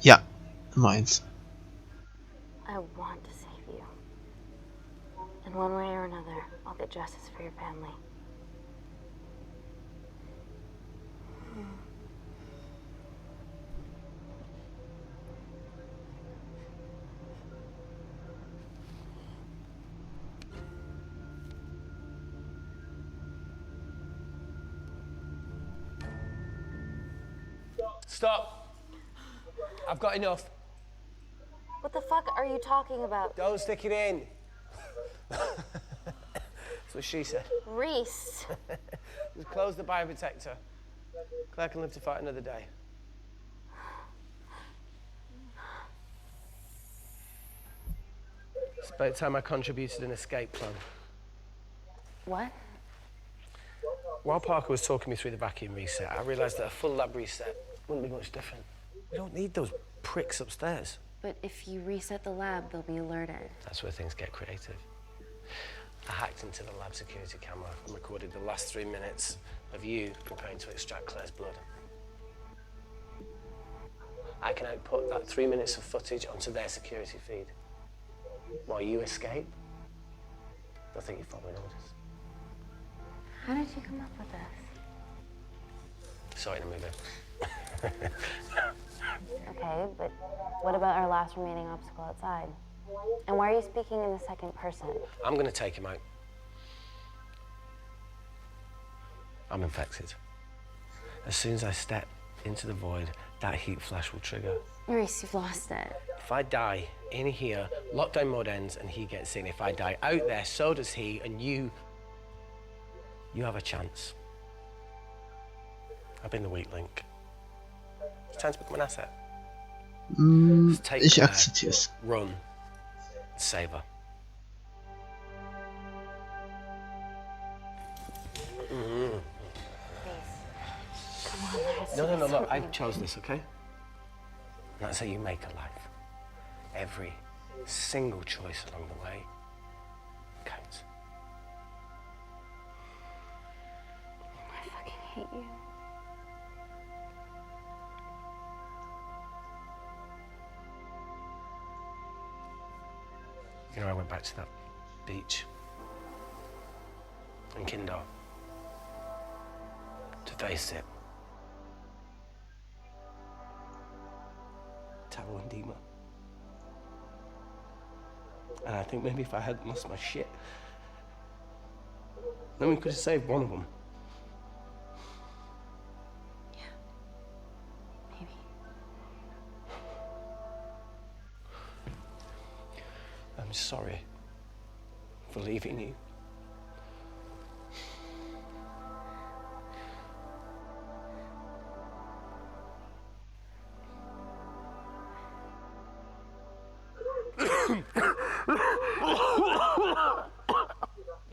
Ja, Nummer 1. I want to save you. In one way or another, I'll get justice for your family. Stop. I've got enough. What the fuck are you talking about? Don't stick it in. That's what she said. Reese. Just close the bioprotector. Claire can live to fight another day. It's about time I contributed an escape plan. What? While Parker was talking me through the vacuum reset, I realised that a full lab reset wouldn't be much different. We don't need those pricks upstairs. But if you reset the lab, they'll be alerted. That's where things get creative. I hacked into the lab security camera and recorded the last 3 minutes of you preparing to extract Claire's blood. I can output that 3 minutes of footage onto their security feed. While you escape, they'll think you're following orders. How did you come up with this? Saw it in a movie. Okay, but what about our last remaining obstacle outside? And why are you speaking in the second person? I'm going to take him out. I'm infected. As soon as I step into the void, that heat flash will trigger. Reese, you've lost it. If I die in here, lockdown mode ends and he gets in. If I die out there, so does he, and you have a chance. I've been the weak link. It's time to become an asset. Just take Ich Claire, akzeptiere es. run, save her. No, look, I chose this, okay? That's how you make a life. Every single choice along the way counts. I fucking hate you. You know, I went back to that beach in Kindar to face it. Taro and Dima. And I think maybe if I hadn't lost my shit, then we could have saved one of them. Yeah. Maybe. I'm sorry for leaving you.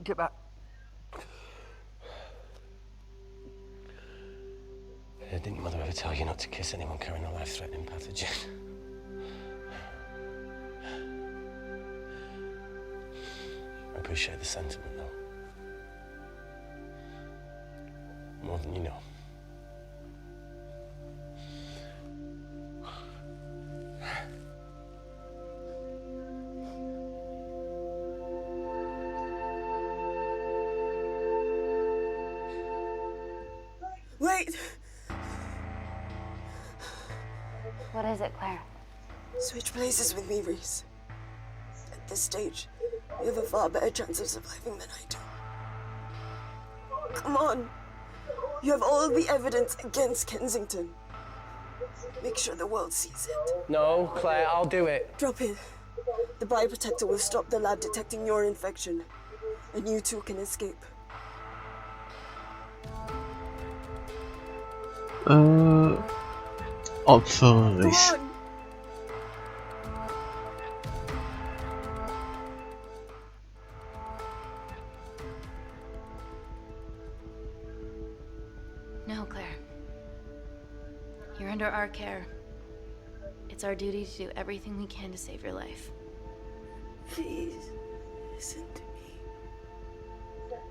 Get back. Didn't your mother ever tell you not to kiss anyone carrying a life-threatening pathogen? I appreciate the sentiment, though. More than you know. Wait! What is it, Claire? Switch places with me, Reese. At this stage, you have a far better chance of surviving than I do. Come on. You have all the evidence against Kensington. Make sure the world sees it. No, Claire, I'll do it. Drop it. The bioprotector will stop the lab detecting your infection, and you two can escape. Opfer Reese. No, Claire. You're under our care. It's our duty to do everything we can to save your life. Please, listen to me.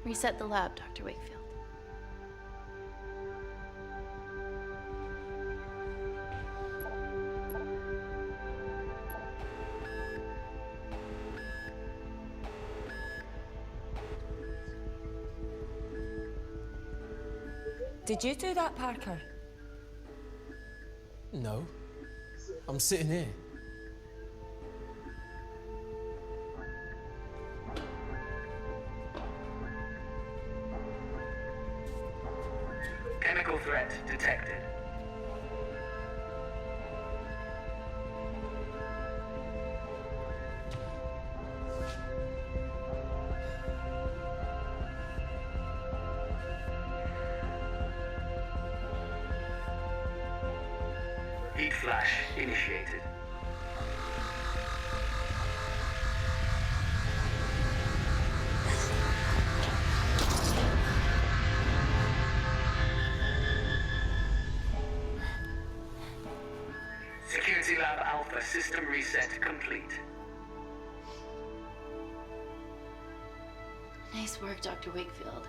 Reset the lab, Dr. Wakefield. Did you do that, Parker? No. I'm sitting here. Chemical threat detected. Heat flash initiated. Security Lab Alpha system reset complete. Nice work, Dr. Wakefield.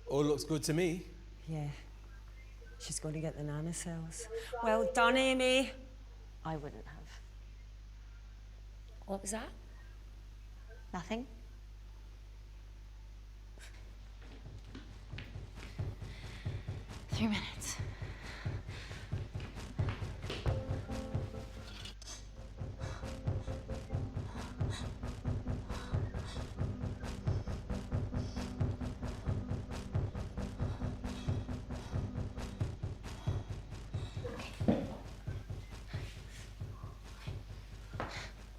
All looks good to me. Yeah. She's going to get the nanocells. Well done, Amy. I wouldn't have. What was that? Nothing? 3 minutes.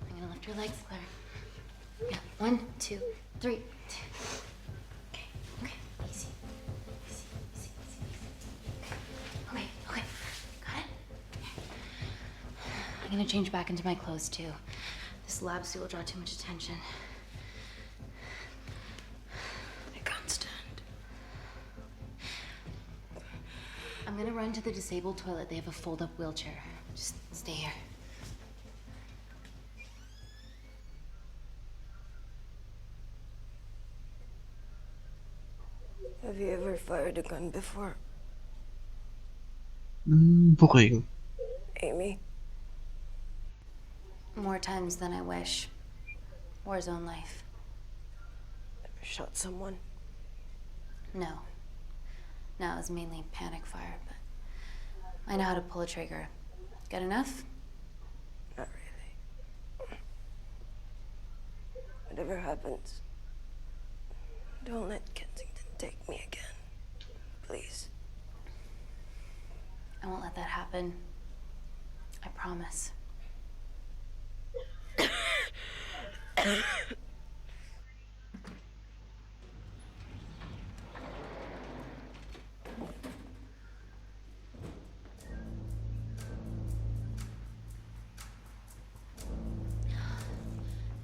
I'm gonna lift your legs, Claire. Yeah, 1, 2, 3. Okay, okay, easy. Easy. Okay, got it? I'm gonna change back into my clothes too. This lab suit will draw too much attention. I can't stand. I'm gonna run to the disabled toilet. They have a fold-up wheelchair. Just stay here. Have you ever fired a gun before, Beruhigen. Amy? More times than I wish. Warzone life. Ever shot someone? No. No, it was mainly panic fire, but I know how to pull a trigger. Good enough? Not really. Whatever happens, don't let Kensington take me again. Please. I won't let that happen. I promise.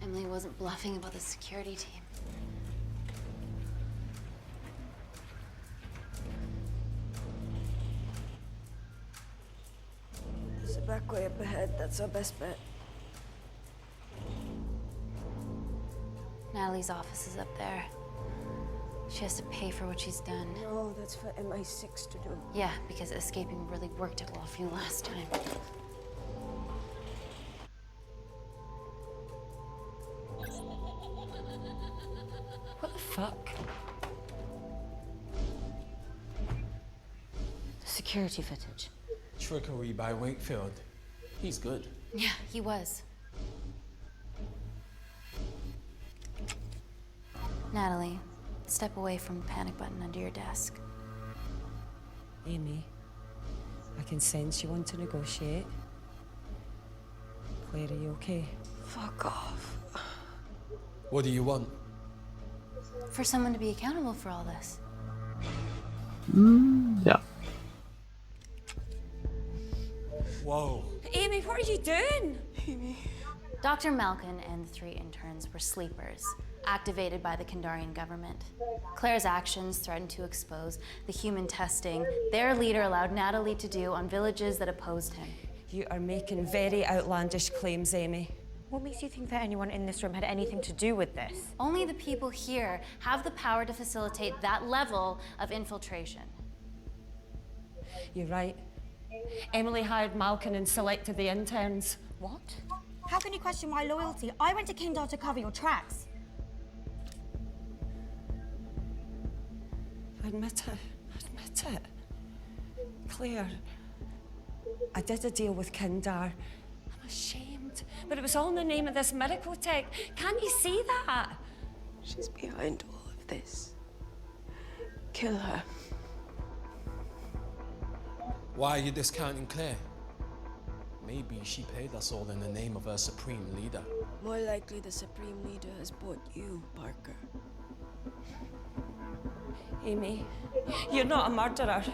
Emily wasn't bluffing about the security team. There's a back way up ahead. That's our best bet. Natalie's office is up there. She has to pay for what she's done. No, that's for MI6 to do. Yeah, because escaping really worked it well for you last time. What the fuck? The security footage. Trickery by Wakefield. He's good. Yeah, he was. Natalie, step away from the panic button under your desk. Amy, I can sense you want to negotiate. Claire, are you okay? Fuck off. What do you want? For someone to be accountable for all this. Ja. Whoa. Amy, what are you doing? Amy. Dr. Malkin and the 3 interns were sleepers, activated by the Kandarian government. Claire's actions threatened to expose the human testing their leader allowed Natalie to do on villages that opposed him. You are making very outlandish claims, Amy. What makes you think that anyone in this room had anything to do with this? Only the people here have the power to facilitate that level of infiltration. You're right. Emily hired Malkin and selected the interns. What? How can you question my loyalty? I went to Kindar to cover your tracks. Admit it. Admit it. Claire, I did a deal with Kindar. I'm ashamed, but it was all in the name of this miracle tech. Can't you see that? She's behind all of this. Kill her. Why are you discounting Claire? Maybe she paid us all in the name of her supreme leader. More likely the Supreme Leader has bought you, Parker. Amy, you're not a murderer.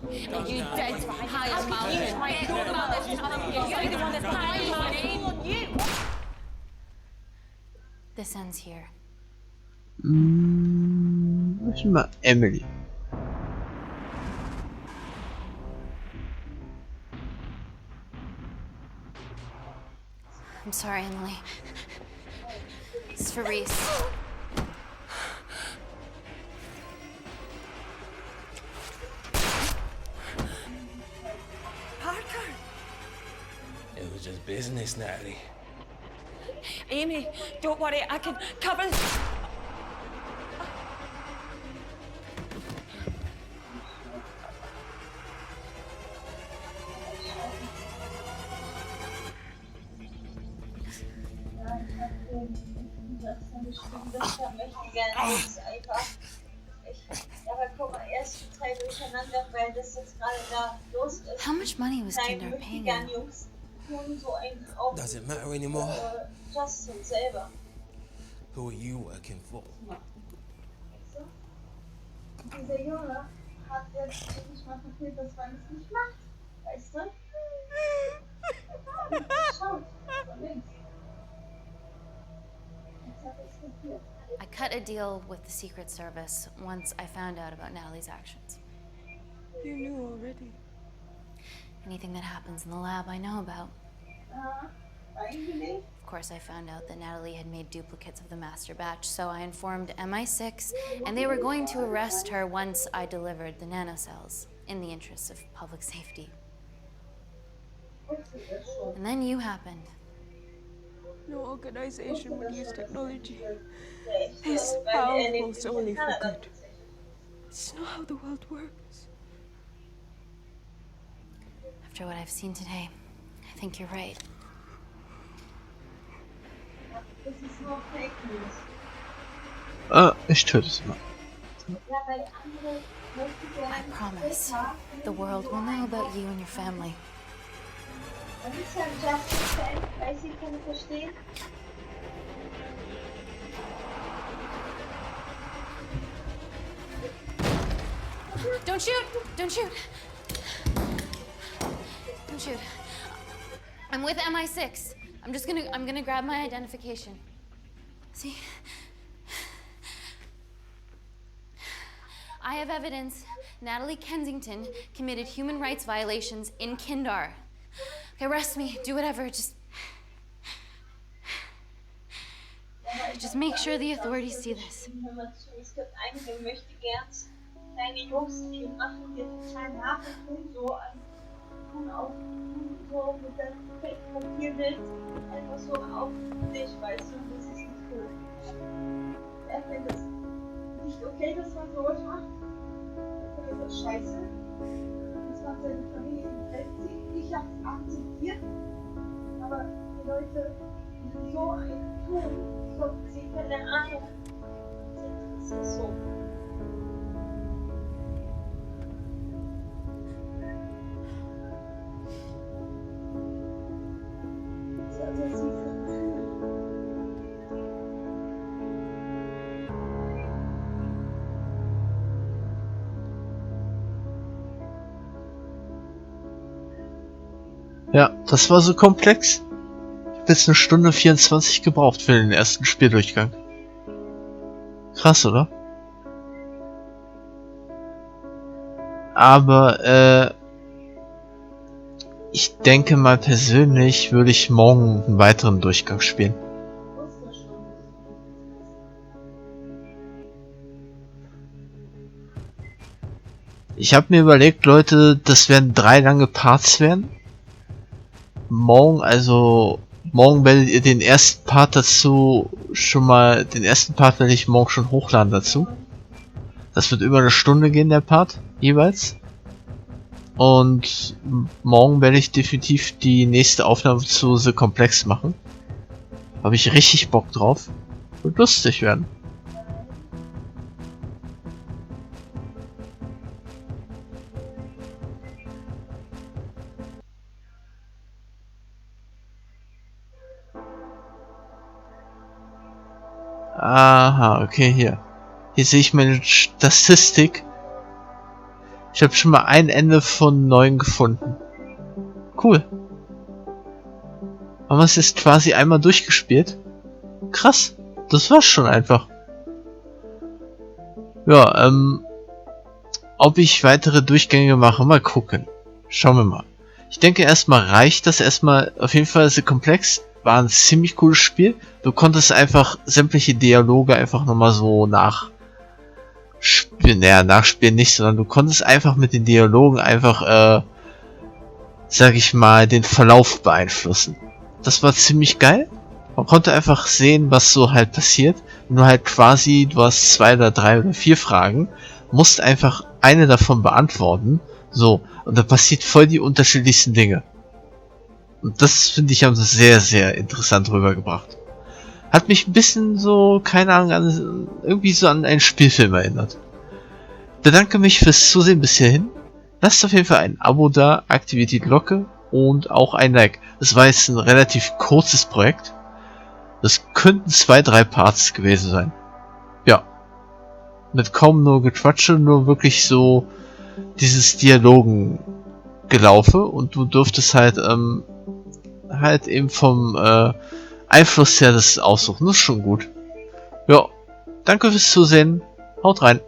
And you did hire Malkin. You're the one that's hired Malkin. This ends here. Ich mal Emily. I'm sorry, Emily. This is for Reese. Parker! It was just business, Natalie. Amy, don't worry, I can cover. How much money was Kindar paying you? Does it matter anymore? Who are you working for? Dieser Junge hat jetzt wirklich mal kapiert, dass man es nicht macht. Weißt du? Schaut, von links. Jetzt hat er es kapiert. I cut a deal with the Secret Service once I found out about Natalie's actions. You knew already. Anything that happens in the lab I know about. Eigentlich? Of course, I found out that Natalie had made duplicates of the master batch, so I informed MI6, and they were going to arrest her once I delivered the nanocells, in the interests of public safety. And then you happened. No organization would use technology this powerful solely for good. It's not how the world works. After what I've seen today, I think you're right. Das ist nur Fake News. Ich töte sie mal. Ja, weil andere möchten gerne I promise, the world will know about you and your family. Was ist ja ein Justice Fan? Weiß ich, kann ich verstehen. Don't shoot! Don't shoot! Don't shoot. I'm with MI6. I'm gonna grab my identification. See? I have evidence Natalie Kensington committed human rights violations in Kindar. Okay, arrest me, do whatever, just make sure the authorities see this. Es gibt einige Möchtegern, kleine Jungs, die machen dir total nach und tun so an, tun auch so mit der Papierbild einfach so auf dich, weißt du, und das ist nicht cool. Er findet es nicht okay, dass man sowas macht. Er findet das scheiße. Das macht seine Familie nicht. Ich hab's akzeptiert, aber die Leute, die so einen tun, so, sie keine Ahnung, das ist so. Ja, das war so komplex. Ich habe jetzt 1 Stunde 24 gebraucht für den ersten Spieldurchgang. Krass, oder? Aber, ich denke mal persönlich würde ich morgen einen weiteren Durchgang spielen. Ich habe mir überlegt, Leute, das werden 3 lange Parts werden. Morgen werdet ihr den ersten Part dazu den ersten Part werde ich morgen schon hochladen dazu. Das wird über eine Stunde gehen, der Part, jeweils. Und morgen werde ich definitiv die nächste Aufnahme zu The Complex machen. Habe ich richtig Bock drauf. Wird lustig werden. Aha, okay, hier. Hier sehe ich meine Statistik. Ich habe schon mal ein Ende von 9 gefunden. Cool. Haben wir es jetzt quasi einmal durchgespielt? Krass. Das war's schon einfach. Ja, ob ich weitere Durchgänge mache, mal gucken. Schauen wir mal. Ich denke erstmal reicht das erstmal. Auf jeden Fall ist es komplex. War ein ziemlich cooles Spiel. Du konntest einfach sämtliche Dialoge einfach nochmal so nachspielen nicht, sondern du konntest einfach mit den Dialogen einfach, sag ich mal, den Verlauf beeinflussen. Das war ziemlich geil. Man konnte einfach sehen, was so halt passiert. Und du halt quasi, du hast 2 oder 3 oder 4 Fragen, musst einfach eine davon beantworten. So, und da passiert voll die unterschiedlichsten Dinge. Und das finde ich haben sie sehr, sehr interessant rübergebracht. Hat mich ein bisschen so, keine Ahnung, irgendwie so an einen Spielfilm erinnert. Ich bedanke mich fürs Zusehen bis hierhin. Lasst auf jeden Fall ein Abo da, aktiviert die Glocke und auch ein Like. Das war jetzt ein relativ kurzes Projekt. Das könnten 2, 3 Parts gewesen sein. Ja. Mit kaum nur Gequatsche, nur wirklich so dieses Dialogen gelaufen und du dürftest halt eben vom Einfluss her das aussuchen. Das ist schon gut. Ja, danke fürs Zusehen. Haut rein.